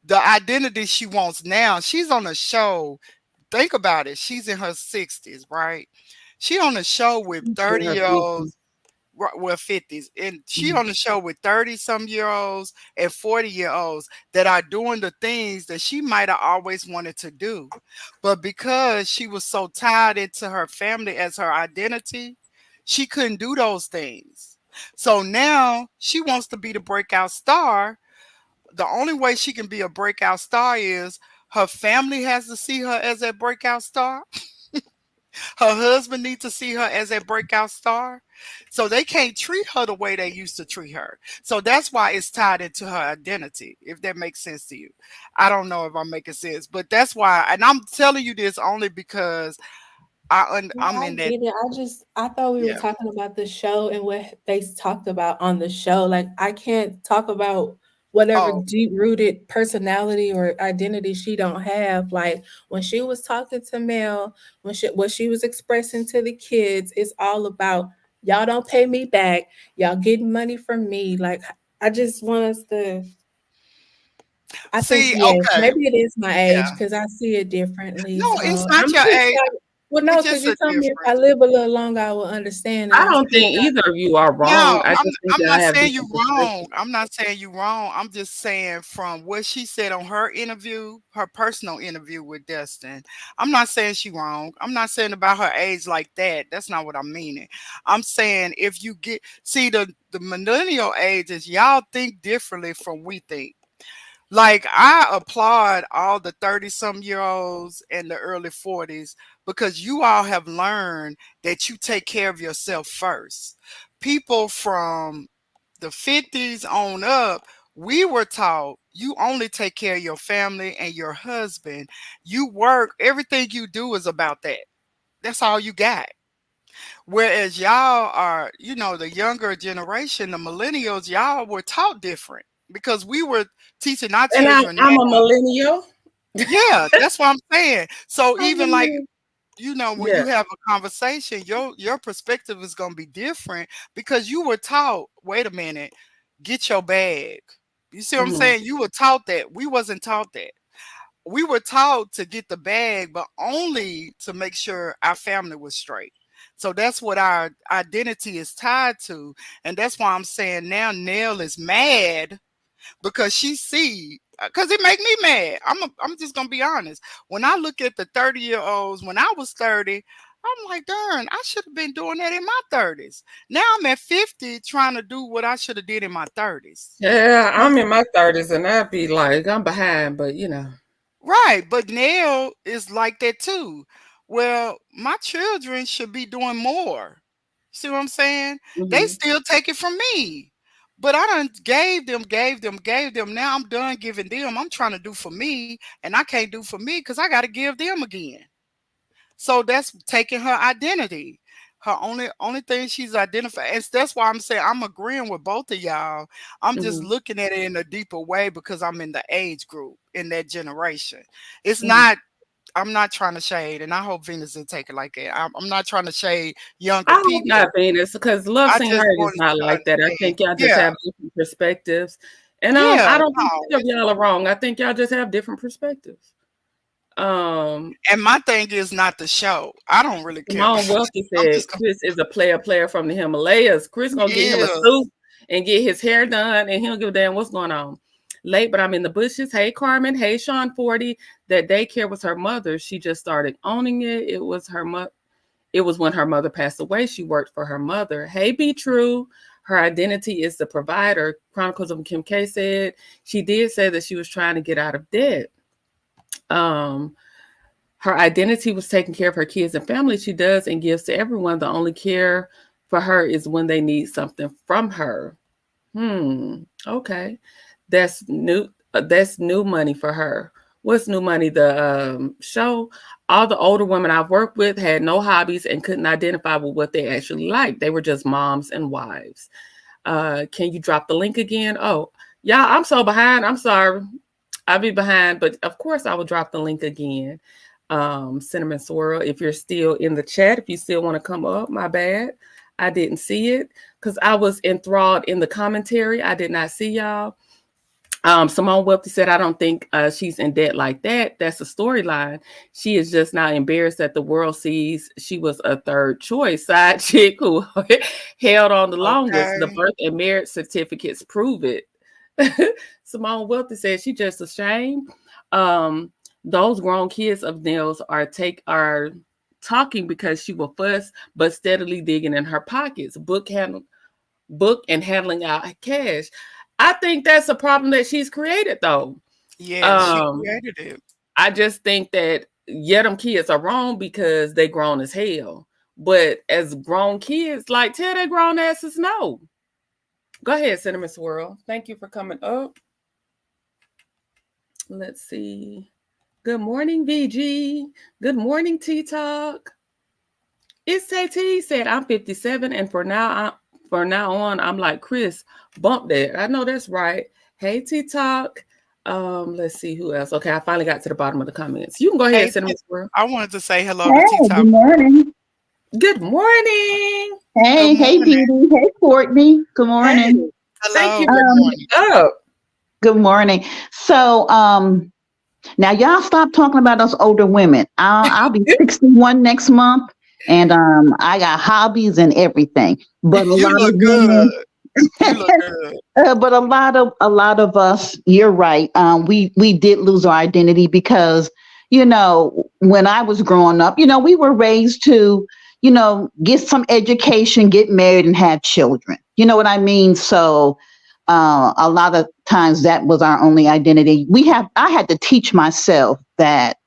The identity she wants now, she's on a show. Think about it. She's in her 60s, right? She on a show with In her 50s. 30-year-olds, well, 50s, and she Mhm. on the show with 30-some-year-olds and 40-year-olds that are doing the things that she might have always wanted to do. But because she was so tied into her family as her identity, she couldn't do those things. So now she wants to be the breakout star. The only way she can be a breakout star is her family has to see her as a breakout star. Her husband needs to see her as a breakout star. So they can't treat her the way they used to treat her. So that's why it's tied into her identity, if that makes sense to you. I don't know if I'm making sense, but that's why. And I'm telling you this only because No, I'm I in that. get it. I thought we were Yeah. talking about the show and what they talked about on the show. Like I can't talk about whatever Oh, deep rooted personality or identity she don't have. Like when she was talking to Mel, when she what she was expressing to the kids, it's all about y'all don't pay me back, y'all getting money from me. Like I just want us to. I think see, yes, okay. maybe it is my age Yeah. because I see it differently. No, So it's I'm not your just age. like, well, We no, because just you a told me if I difference. live a little longer, I will understand. And I I don't think think either of you are wrong. No, I I'm just think I'm y'all not have saying you different wrong. perspectives. I'm not saying you wrong. I'm just saying from what she said on her interview, her personal interview with Destin. I'm not saying she wrong. I'm not saying about her age like that. That's not what I'm meaning. I'm saying if you get see the millennial ages, y'all think differently from we think. Like I applaud all the 30-some-year-olds and the early 40s because you all have learned that you take care of yourself first. People from the 50s on up, we were taught you only take care of your family and your husband. You work, everything you do is about that. That's all you got. Whereas y'all are, the younger generation, the millennials, y'all were taught different because we were teaching our And children I'm a now. millennial. Yeah, that's what I'm saying. So I'm even like, a, when yeah. you have a conversation, your perspective is gonna be different because you were taught, wait a minute, get your bag. You see what I'm Mhm. saying? You were taught that. We wasn't taught that. We were taught to get the bag, but only to make sure our family was straight. So that's what our identity is tied to. And that's why I'm saying now Nell is mad because she see because it make me mad. I'm just gonna be honest. When I look at the 30-year-olds, when I was 30, I'm like, darn, I should have been doing that in my 30s. Now I'm at 50 trying to do what I should have did in my 30s. Yeah, I'm in my 30s and I'd be like, I'm behind, but Right, but Nell is like that too. Well, my children should be doing more. See what I'm saying? They Mhm. still take it from me. But I done gave them, gave them, gave them. Now I'm done giving them. I'm trying to do for me, and I can't do for me because I got to give them again. So that's taking her identity. Her only thing she's identified. And that's why I'm saying I'm agreeing with both of y'all. I'm just Mhm. looking at it in a deeper way because I'm in the age group in that generation. It's Mhm. not. I'm not trying to shade, and I hope Venus didn't take it like that. I'm not trying to shade younger I hope not, people. Venus, because Love I Seen just Heard is wanted not you to like that. I understand. think y'all just Yeah, have different perspectives. And yeah, I don't think no, either of y'all are wrong. I think y'all just have different perspectives. And my thing is not the show. I don't really care. Simone Wealthy I'm said just gonna, Chris is a player from the Himalayas. Chris gonna get him a yeah. suit and get his hair done, and he don't give a damn what's going on. Late, but I'm in the bushes. Hey, Carmen. Hey, Sean 40. That daycare was her mother. She just started owning it. It was her mother. It was when her mother passed away. She worked for her mother. Hey, be true. Her identity is the provider. Chronicles of Kim K said she did say that she was trying to get out of debt. Her identity was taking care of her kids and family. She does and gives to everyone. The only care for her is when they need something from her. Okay. That's new. That's new money for her. What's new money? The show. All the older women I've worked with had no hobbies and couldn't identify with what they actually liked. They were just moms and wives. Can you drop the link again? Oh, yeah, I'm so behind. I'm sorry. I'll be behind, but of course I will drop the link again. Cinnamon Swirl, if you're still in the chat, if you still want to come up, my bad. I didn't see it because I was enthralled in the commentary. I did not see y'all. Simone Wealthy said, I don't think she's in debt like that. That's a storyline. She is just now embarrassed that the world sees she was a third choice side chick who held on the longest. The birth and marriage certificates prove it. Simone Wealthy said she just ashamed. Those grown kids of Nell's are talking because she will fuss, but steadily digging in her pockets, book and handling out cash. I think that's a problem that she's created, though. Yeah, she created it. I just think that them kids are wrong because they grown as hell. But as grown kids, like, tell their grown asses no. Go ahead, Cinnamon Swirl. Thank you for coming up. Let's see. Good morning, VG. Good morning, T-Talk. It's T said, I'm 57, and for now on, I'm like, Chris, bump that. I know that's right. Hey, T-Talk. Let's see who else. Okay, I finally got to the bottom of the comments. You can go ahead, Cinnamon Swirl. I wanted to say hello to T-Talk. Good morning. Good morning. Hey, hey, Dee Dee. Hey, Courtney. Good morning. Hey. Hello. Thank you for coming up. Good morning. So, now y'all stop talking about us older women. I'll be 61 next month, and I got hobbies and everything. But a lot of women, You look good. but a lot of us, you're right. We did lose our identity because, when I was growing up, we were raised to, get some education, get married, and have children. You know what I mean? So a lot of times that was our only identity. I had to teach myself that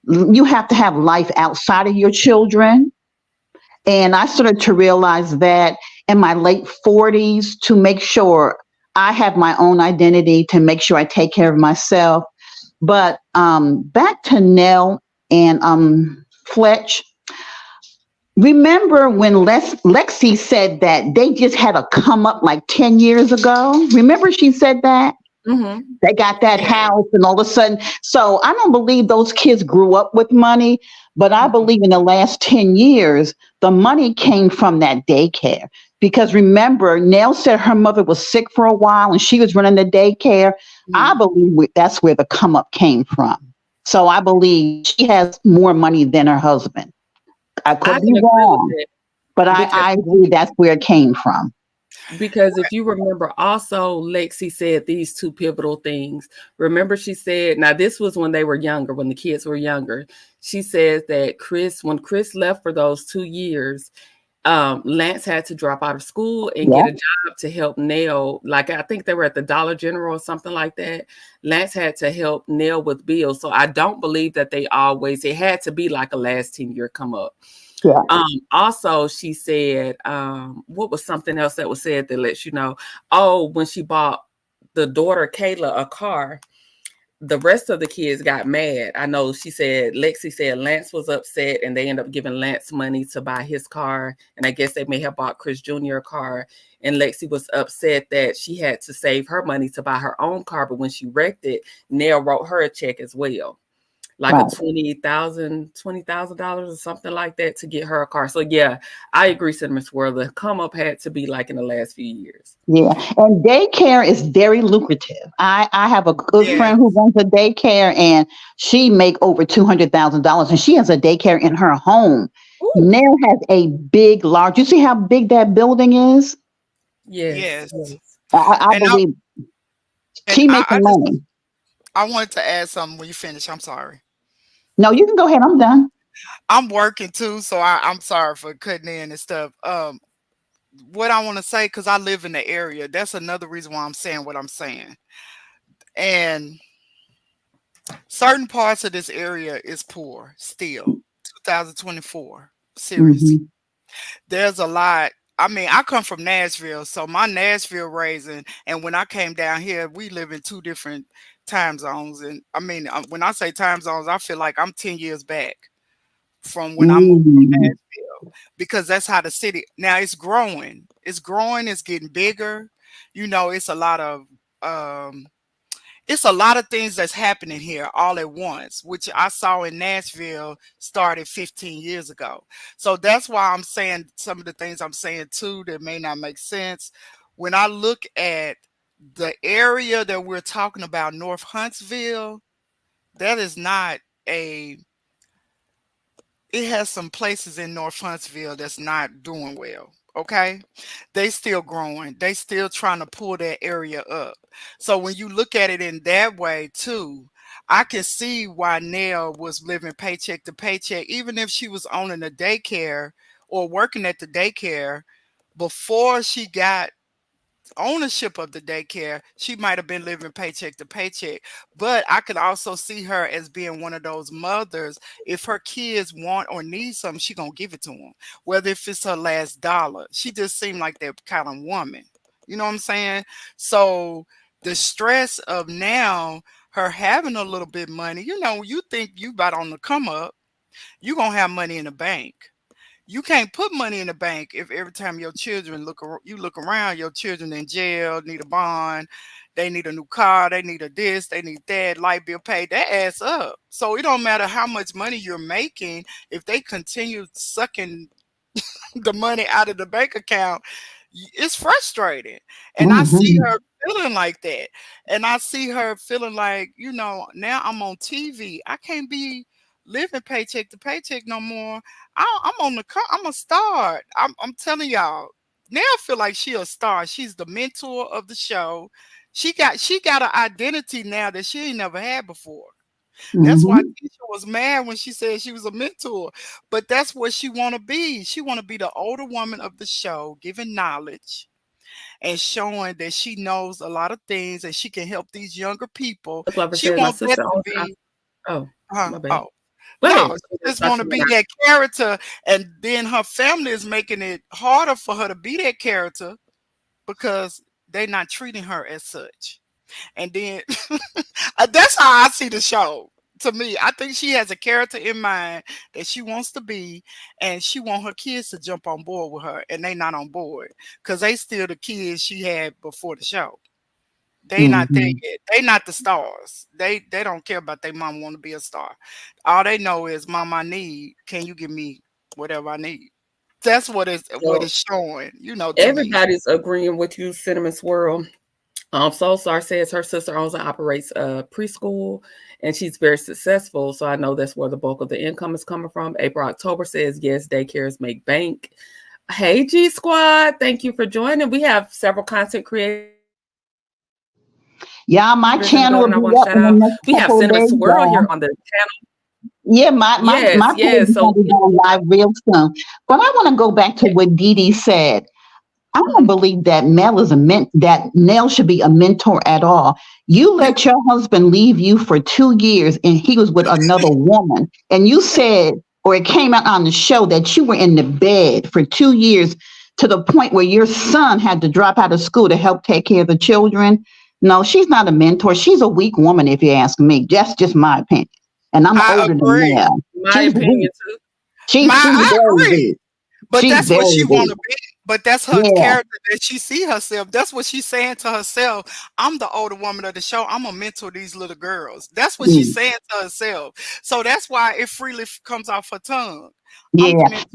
you have to have life outside of your children. And I started to realize that in my late 40s to make sure I have my own identity, to make sure I take care of myself. But back to Nell and Fletch. Remember when Lexi said that they just had a come up like 10 years ago? Remember she said that? Mm-hmm. They got that house and all of a sudden. So I don't believe those kids grew up with money, but I believe in the last 10 years, the money came from that daycare. Because remember, Nell said her mother was sick for a while and she was running the daycare. Mm-hmm. I believe that's where the come up came from. So I believe she has more money than her husband. I could be wrong, but I agree that's where it came from. Because if you remember, also Lexi said these two pivotal things. Remember, she said, now this was when they were younger, when the kids were younger. She said that when Chris left for those 2 years, Lance had to drop out of school and get a job to help Nell. Like, I think they were at the Dollar General or something like that. Lance had to help Nell with bills. So I don't believe that it had to be like a last 10-year come up. Yeah. Also, she said, what was something else that was said that lets you know? Oh, when she bought the daughter Kayla a car, the rest of the kids got mad. I know Lexi said Lance was upset and they ended up giving Lance money to buy his car. And I guess they may have bought Chris Jr. a car. And Lexi was upset that she had to save her money to buy her own car. But when she wrecked it, Nell wrote her a check as well. like Right. a $20,000 or something like that to get her a car. So yeah, I agree, Cinnamon Swirl. The come up had to be like in the last few years. Yeah, and daycare is very lucrative. I have a good Yes. friend who runs a daycare, and she make over $200,000, and she has a daycare in her home. Ooh, Nell has a big, large. You see how big that building is? yes, Yes. yes. I And believe and she I making just money. I wanted to add something when you finish. I'm sorry. No, you can go ahead. I'm done. I'm working too, so I'm sorry for cutting in and stuff. What I want to say, because I live in the area, that's another reason why I'm saying what I'm saying. And certain parts of this area is poor still. 2024. Seriously. Hmm. There's a lot. I mean, I come from Nashville, so my Nashville raising, and when I came down here, we live in two different time zones. And I mean, when I say time zones, I feel like I'm 10 years back from when I moved from Mm. Nashville, because that's how the city now it's growing. It's growing, it's getting bigger. You know, um it's a lot of things that's happening here all at once, which I saw in Nashville started 15 years ago. So that's why I'm saying some of the things I'm saying too that may not make sense. When I look at the area that we're talking about, North Huntsville, that is not a it has some places in North Huntsville that's not doing well. Okay. They still growing. They still trying to pull that area up. So when you look at it in that way too, I can see why Nell was living paycheck to paycheck, even if she was owning a daycare or working at the daycare before she got ownership of the daycare. She might have been living paycheck to paycheck, but I could also see her as being one of those mothers. If her kids want or need something, she gonna give it to them, whether if it's her last dollar. She just seemed like that kind of woman. You know what I'm saying? So the stress of now her having a little bit money, you know, you think you about on the come up, you gonna have money in the bank. You can't put money in the bank if every time your children you look around, your children in jail, need a bond, they need a new car, they need a this, they need that, light bill paid. That adds up. So it don't matter how much money you're making, if they continue sucking the money out of the bank account, it's frustrating. And I see Hmm. her feeling like that. And I see her feeling like, you know, now I'm on TV. I can't be living paycheck to paycheck no more. I'm a star. I'm telling y'all. Now I feel like she a star. She's the mentor of the show. She got an identity now that she ain't never had before. That's why Hmm. Tisha was mad when she said she was a mentor. But that's what she want to be. She want to be the older woman of the show, giving knowledge and showing that she knows a lot of things and she can help these younger people. The Glover She said my want that sister to owns an be, oh, my bad. oh, Go no, ahead. she just Thought want to you be went out. that character. And then her family is making it harder for her to be that character because they're not treating her as such. And then that's how I see the show. To me, I think she has a character in mind that she wants to be, and she want her kids to jump on board with her, and they not on board because they still the kids she had before the show. They not there Hmm. yet. They not the stars. They don't care about their mom want to be a star. All they know is, Mom, I need. Can you give me whatever I need? That's what So it's showing. You know, to me. everybody's agreeing with you, Cinnamon Swirl. Soulstar says her sister owns and operates a preschool and she's very successful. So I know that's where the bulk of the income is coming from. April October says, yes, daycares make bank. Hey, G Squad. Thank you for joining. We have several content creators Yeah, my in the channel will building I be want to up shout in the out. next We have couple of Cinnamon days, Swirl y'all. here on the channel. Yeah, my Yes, page yes. is So, going to be going live real soon. But I want to go back to yeah. what Dee Dee said. I don't Mhm. believe that that Nell should be a mentor at all. You let your husband leave you for 2 years and he was with another woman. And you said, or it came out on the show that you were in the bed for 2 years to the point where your son had to drop out of school to help take care of the children. No, she's not a mentor. She's a weak woman, if you ask me. That's just my opinion. And I'm I older than agree. Nell. My She's weak. opinion too. She's I very agree. weak. But She's that's what very she want weak. to be. But that's her Yeah, character that she see herself. That's what she's saying to herself. I'm the older woman of the show. I'm gonna mentor these little girls. That's what she's mm, saying to herself. So that's why it freely comes off her tongue. I'm the yeah. mentor.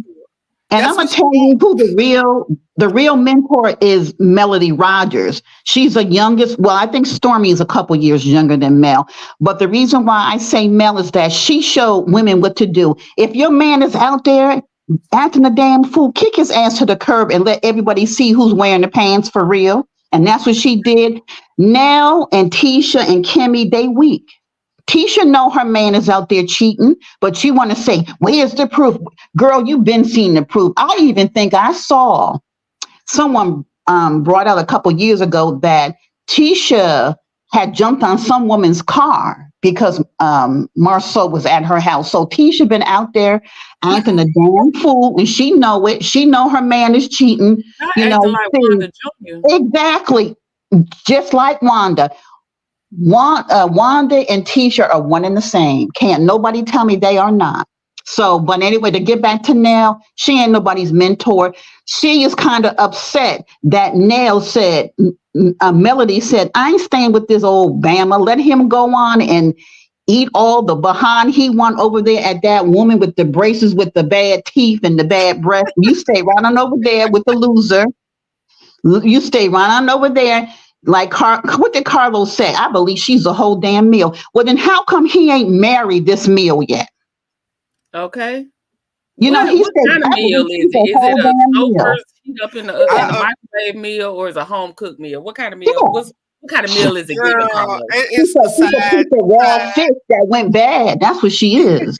And I'm That's gonna what she tell you wants. who the real mentor is. Melody Rogers. She's the youngest. Well, I think Stormy is a couple years younger than Mel. But the reason why I say Mel is that she showed women what to do. If your man is out there acting a damn fool, kick his ass to the curb and let everybody see who's wearing the pants for real. And that's what she did. Nell and Tisha and Kimmy, they weak. Tisha know her man is out there cheating, but she want to say, "Where's the proof?" Girl, you've been seeing the proof. I even think I saw someone brought out a couple years ago that Tisha had jumped on some woman's car because Marceau was at her house. So Tisha been out there acting a damn fool, and she know it. She know her man is cheating. Not You acting know, like see, Wanda Jr. exactly, just like Wanda. Wanda and Tisha are one and the same. Can't nobody tell me they are not. So, but anyway, to get back to Nell, she ain't nobody's mentor. She is kind of upset that Nell said, Melody said, "I ain't staying with this old Bama. Let him go on and eat all the behind he want over there at that woman with the braces with the bad teeth and the bad breath. You stay right on over there with the loser. You stay right on over there." Like, what did Carlos say? I believe she's a whole damn meal. Well, then how come he ain't married this meal yet? Okay. You know, he What said, kind of I meal believe is she's it? a Is it whole a damn meal. Stouffer's heat up in the I microwave meal, or is it a home cooked meal? What kind of meal? Yeah. What kind of meal is it giving, girl, Carlos? it's the She's a side piece of raw fish that went bad. That's what she is.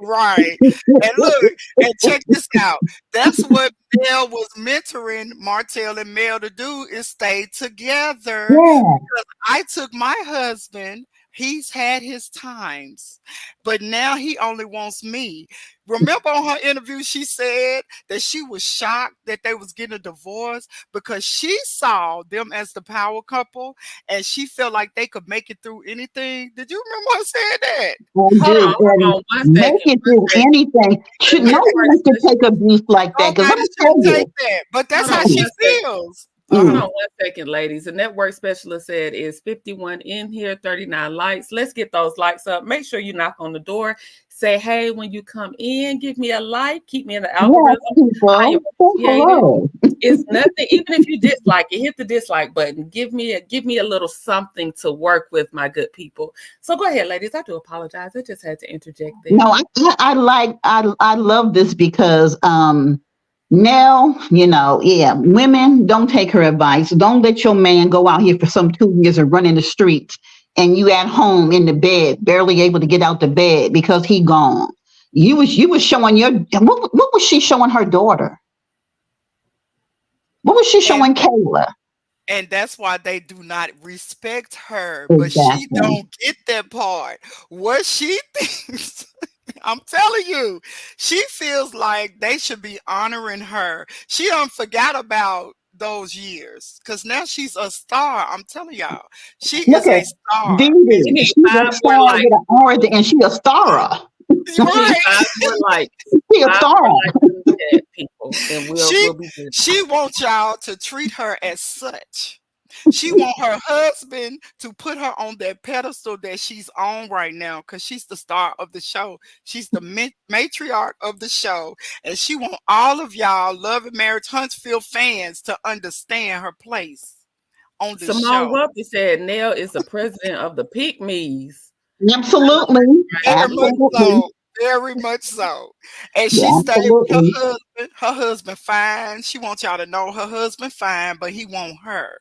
right. And look, and check this out. That's what Mel was mentoring Martell and Mel to do is stay together. Yeah. Because I took my husband, he's had his times, but now he only wants me. Remember on her interview, she said that she was shocked that they was getting a divorce because she saw them as the power couple and she felt like they could make it through anything. Did you remember her saying that? I do. And Hold on, one make second, it do anything. The Should no network one should take abuse like that. Because let Nobody me should tell take you. that, but that's hold how on she one second. feels. Hold Mm, on one second, ladies. The network specialist said is 51 in here, 39 likes. Let's get those likes up. Make sure you knock on the door. Say, hey, when you come in, give me a like. Keep me in the yes, algorithm. I people. Say appreciate it. hello. It's nothing, even if you dislike it, hit the dislike button. Give me a little something to work with, my good people. So go ahead, ladies. I do apologize. I just had to interject there. No, I love this because Nell, you know, yeah, women don't take her advice. Don't let your man go out here for some 2 years and run in the streets and you at home in the bed, barely able to get out the bed because he gone. You was showing your what was she showing her daughter? What was she And showing Kayla? and that's why they do not respect her. But she Exactly. don't get that part. What she thinks, I'm telling you, she feels like they should be honoring her. She don't forgot about those years because now she's a star. I'm telling y'all, she Look is at a star. We Dee. need She's a 5 more star likes, with an orange people. and she a star. We need Right. 5 more likes. She a 5 more star. likes in the chat, people, and She we'll be good. she wants y'all to treat her as such. She want her husband to put her on that pedestal that she's on right now because she's the star of the show. She's the matriarch of the show. And she want all of y'all Love and Marriage Huntsville fans to understand her place on the Simone show. Wealthy said Nell is the president of the Pygmies. Absolutely. Right? Very much Absolutely. so. Very much so. And Yeah, she stayed with her absolutely. husband. Her husband fine. She wants y'all to know her husband fine, but he want her.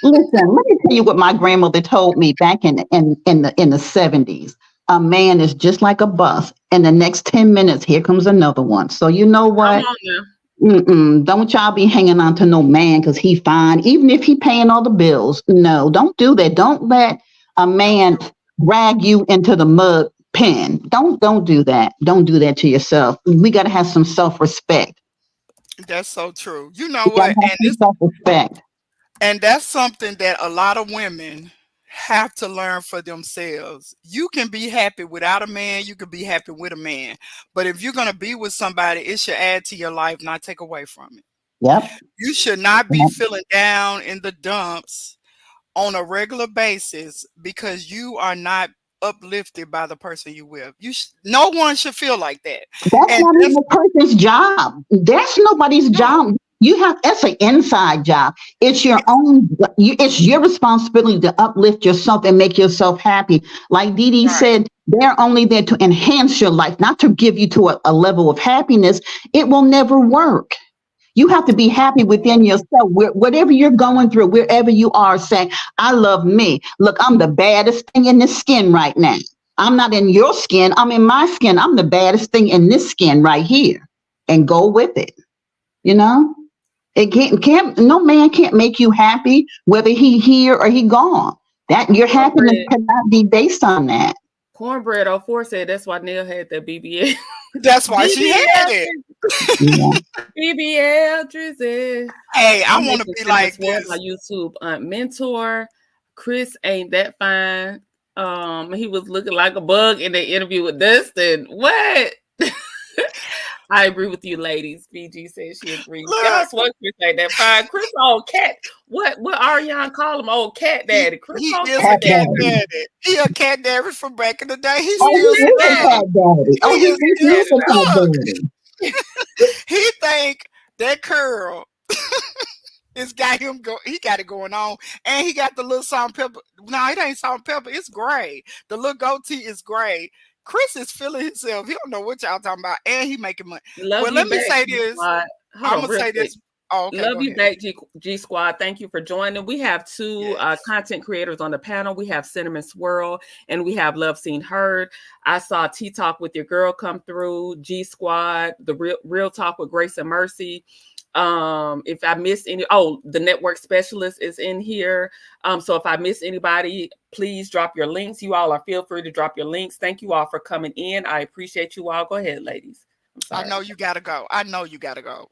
Listen, let me tell you what my grandmother told me back in the 70s. A man is just like a bus. In the next 10 minutes, here comes another one. So you know Come what? on now. Don't y'all be hanging on to no man because he fine, even if he paying all the bills. No, don't do that. Don't let a man drag you into the mud pen. Don't do that. Don't do that to yourself. We gotta have some self-respect. That's so true. You know We gotta what? have some self-respect. And that's something that a lot of women have to learn for themselves. You can be happy without a man, you can be happy with a man. But if you're going to be with somebody, it should add to your life, not take away from it. Yep. You should not be feeling down in the dumps on a regular basis because you are not uplifted by the person you with. No one should feel like that. That's And not even a person's job. That's nobody's job. You have that's an inside job. It's your own. It's your responsibility to uplift yourself and make yourself happy. Like Dee Dee right. said, they're only there to enhance your life, not to give you to a level of happiness. It will never work. You have to be happy within yourself. Whatever you're going through, wherever you are, saying, I love me. Look, I'm the baddest thing in this skin right now. I'm not in your skin. I'm in my skin. I'm the baddest thing in this skin right here. And go with it. You know? It can't no man can't make you happy, whether he here or he gone. That your happiness cannot be based on that. Cornbread 04 said that's why Nell had that BBL. That's why she had it. BBL Drizzy. Hey, I want to be like this. My YouTube mentor, Chris ain't that fine. He was looking like a bug in the interview with Dustin. What? I agree with you, ladies. BG says she agrees. Y'all swear Chris ain't that fine. Chris old cat. What Ariane call him? Old cat daddy. Chris he old is cat a cat daddy. He a cat daddy from back in the day. He's he still is a cat daddy. Oh, he is a cat daddy. He think that curl it's got him go. He got it going on, and he got the little salt and pepper. No, it ain't salt and pepper. It's gray. The little goatee is gray. Chris is feeling himself. He don't know what y'all talking about, and he making money. Well, let me say this. I'm gonna say this. Oh, okay, love you back, G Squad. Thank you for joining. We have two content creators on the panel. We have Cinnamon Swirl and we have Love Seen Heard. I saw Tea Talk with Your Girl come through. G Squad, the real Talk with Grace and Mercy. If I missed any, the network specialist is in here. So if I miss anybody, please drop your links. You all feel free to drop your links. Thank you all for coming in. I appreciate you all. Go ahead, ladies. I know you gotta go.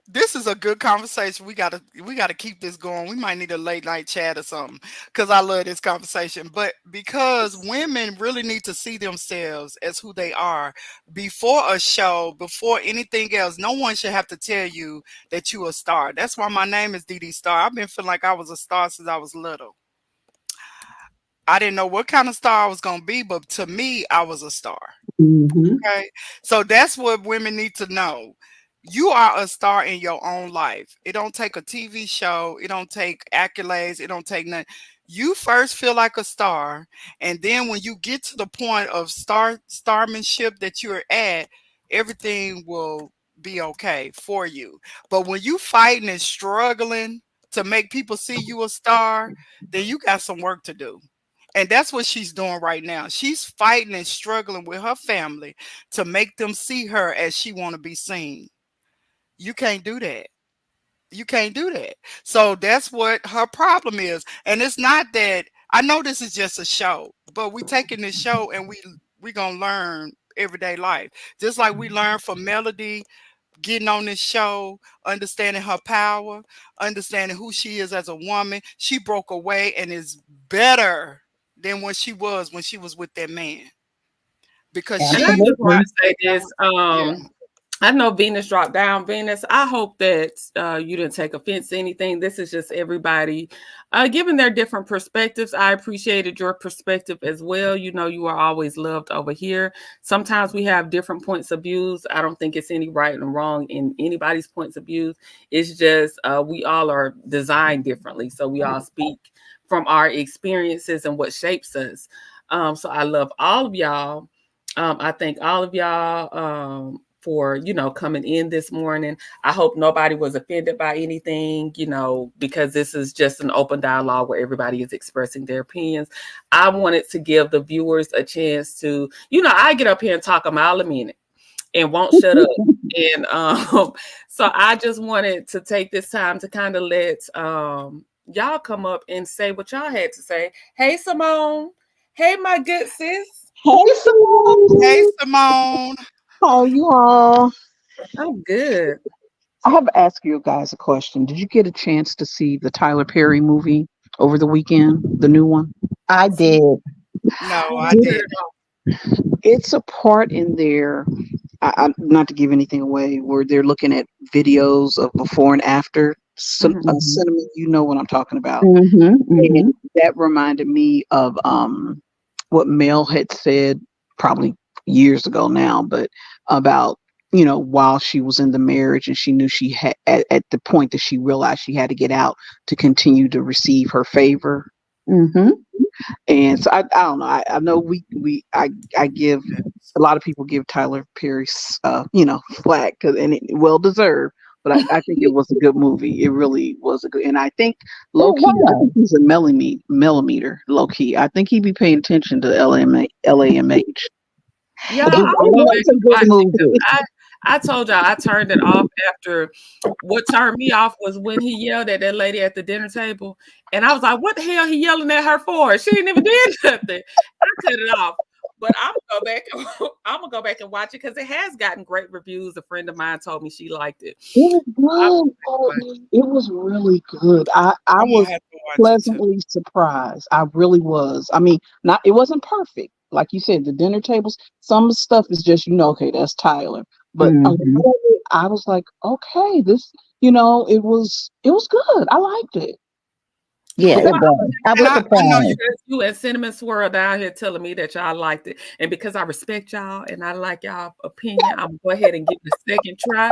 This is a good conversation. We gotta keep this going. We might need a late night chat or something because I love this conversation. But because women really need to see themselves as who they are before a show, before anything else. No one should have to tell you that you a star. That's why my name is DD Star. I've been feeling like I was a star since I was little. I didn't know what kind of star I was gonna be, but to me, I was a star. Mm-hmm. Okay, so that's what women need to know. You are a star in your own life. It don't take a TV show. It don't take accolades. It don't take nothing. You first feel like a star, and then when you get to the point of starmanship that you're at, everything will be okay for you. But when you fighting and struggling to make people see you a star, then you got some work to do. And that's what she's doing right now. She's fighting and struggling with her family to make them see her as she want to be seen. You can't do that. You can't do that. So that's what her problem is. And it's not that I know this is just a show, but we taking this show and we gonna learn everyday life. Just like we learned from Melody getting on this show, understanding her power, understanding who she is as a woman. She broke away and is better than when she was with that man. Because I just want to say this. I know Venus dropped down. Venus, I hope that you didn't take offense to anything. This is just everybody giving their different perspectives. I appreciated your perspective as well. You know, you are always loved over here. Sometimes we have different points of views. I don't think it's any right and wrong in anybody's points of views. It's just we all are designed differently. So we all speak from our experiences and what shapes us. So I love all of y'all. I thank all of y'all for, coming in this morning. I hope nobody was offended by anything, because this is just an open dialogue where everybody is expressing their opinions. I wanted to give the viewers a chance to, I get up here and talk a mile a minute and won't shut up. And so I just wanted to take this time to kind of let y'all come up and say what y'all had to say. Hey, Simone. Hey, my good sis. Hey, Simone. Hey, Simone. How are you all? I'm good. I have to ask you guys a question. Did you get a chance to see the Tyler Perry movie over the weekend, the new one? I did. No, I didn't. It's a part in there not to give anything away, where they're looking at videos of before and after. Cinnamon, you know what I'm talking about. And that reminded me of what Mel had said probably years ago now, but about, while she was in the marriage and she knew she had at the point that she realized she had to get out to continue to receive her favor. And so I don't know. I know I give a lot of people give Tyler Perry flack and it well deserved. But I think it was a good movie. It really was a good, and I think low key, I think he's a millimeter low key. I think he'd be paying attention to LAMH. Yeah, It's a good movie. I told y'all I turned it off after. What turned me off was when he yelled at that lady at the dinner table, and I was like, "What the hell he yelling at her for? She ain't even did nothing." I cut it off. But I'm gonna go back. I'm gonna go back and watch it because it has gotten great reviews. A friend of mine told me she liked it. It was good. It was really good. I was pleasantly surprised. I really was. I mean, it wasn't perfect. Like you said, the dinner tables, some stuff is just, okay, that's Tyler. But I was like, okay, this, it was good. I liked it. Yeah, it was. I was surprised. You and Cinnamon Swirl down here telling me that y'all liked it. And because I respect y'all and I like y'all opinion, I'm gonna go ahead and give it a second try.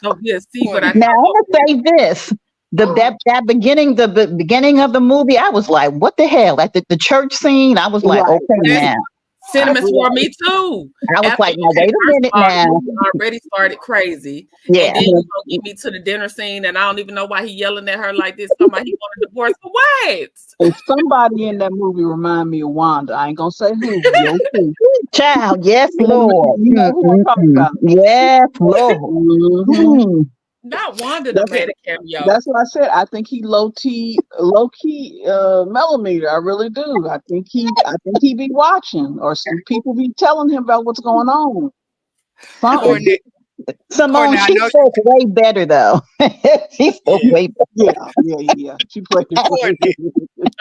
So we'll see what I now I'm gonna say this. That beginning, the beginning of the movie, I was like, what the hell? Like the church scene, I was like, okay, now. Cinnamon Swirl, me too. I was like, now wait a minute now. Already started crazy. Yeah. And then you're gonna get me to the dinner scene, and I don't even know why he yelling at her like this. Somebody he want a divorce for what? If somebody in that movie remind me of Wanda, I ain't gonna say who. Child, yes, Lord. You know who I'm talking about. Yes, Lord. Not Wanda that made a cameo. That's what I said. I think he low key millimeter. I really do. I think he be watching, or some people be telling him about what's going on. Simone, she spoke way better though. She spoke way better. Yeah. She played it.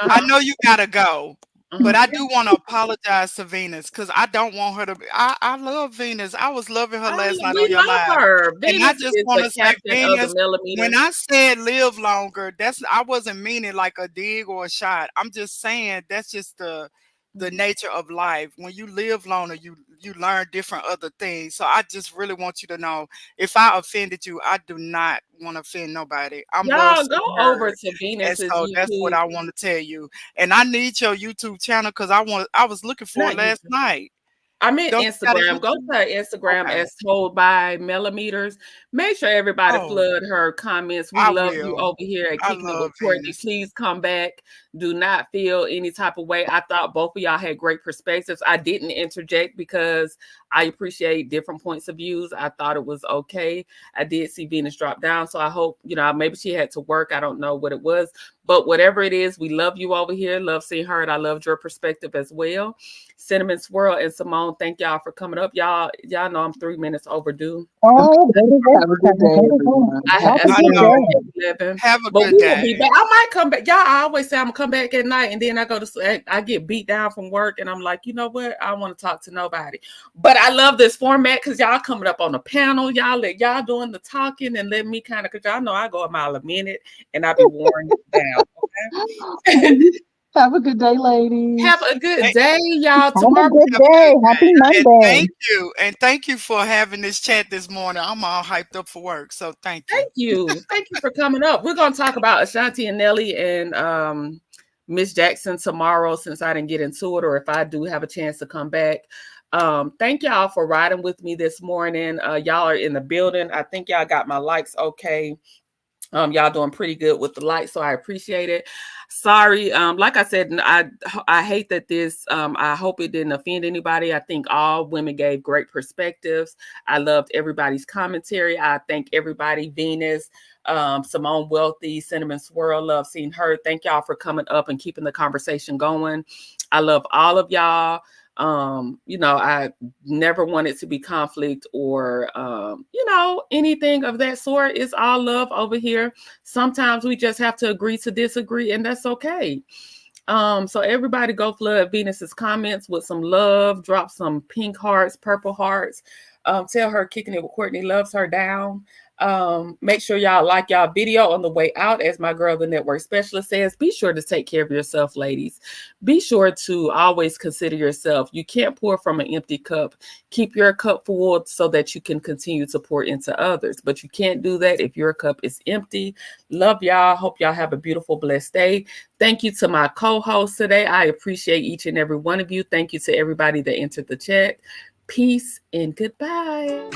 I know you gotta go. But I do want to apologize to Venus because I don't want her to be. I love Venus. I was loving her last night on your live. And I just want to say, Venus, when I said live longer, I wasn't meaning like a dig or a shot. I'm just saying that's just the nature of life. When you live longer, you learn different other things. So I just really want you to know, if I offended you, I do not want to offend nobody. Y'all go over to Venus. So that's what I want to tell you. And I need your YouTube channel because I was looking for it last night. I meant Instagram. Go to her Instagram as told by millimeters. Make sure everybody flood her comments. We love you over here at Kicking It with Courtney. Please come back. Do not feel any type of way. I thought both of y'all had great perspectives. I didn't interject because I appreciate different points of views. I thought it was okay. I did see Venus drop down. So I hope, maybe she had to work. I don't know what it was. But whatever it is, we love you over here. Love seeing her. And I loved your perspective as well. Cinnamon Swirl and Simone, thank y'all for coming up. Y'all know I'm 3 minutes overdue. Oh, have a good day, everyone. Have a good day. I might come back. Y'all, I always say I'm gonna come back at night, and then I get beat down from work, and I'm like, you know what? I don't want to talk to nobody. But I love this format because y'all coming up on the panel. Y'all doing the talking and let me kind of, because y'all know I go a mile a minute, and I be worn down. Okay. Have a good day, ladies. Have a good day, y'all. Tomorrow. Have a good day. Happy Monday. And thank you for having this chat this morning. I'm all hyped up for work, so thank you. Thank you for coming up. We're gonna talk about Ashanti and Nelly and Miss Jackson tomorrow, since I didn't get into it, or if I do have a chance to come back. Thank y'all for riding with me this morning. Y'all are in the building. I think y'all got my likes okay. Y'all doing pretty good with the lights, so I appreciate it. Sorry, like I said, I hate that this, I hope it didn't offend anybody. I think all women gave great perspectives. I loved everybody's commentary. I thank everybody, Venus, Simone Wealthy, Cinnamon Swirl, love seeing her. Thank y'all for coming up and keeping the conversation going. I love all of y'all. I never want it to be conflict or, anything of that sort. It's all love over here. Sometimes we just have to agree to disagree, and that's okay. So everybody go flood Venus's comments with some love, drop some pink hearts, purple hearts. Tell her Kicking It with Courtney loves her down. Make sure y'all like y'all video on the way out. As my girl, the network specialist, says, be sure to take care of yourself, ladies. Be sure to always consider yourself. You can't pour from an empty cup. Keep your cup full so that you can continue to pour into others. But you can't do that if your cup is empty. Love y'all. Hope y'all have a beautiful, blessed day. Thank you to my co-hosts today. I appreciate each and every one of you. Thank you to everybody that entered the chat. Peace and goodbye.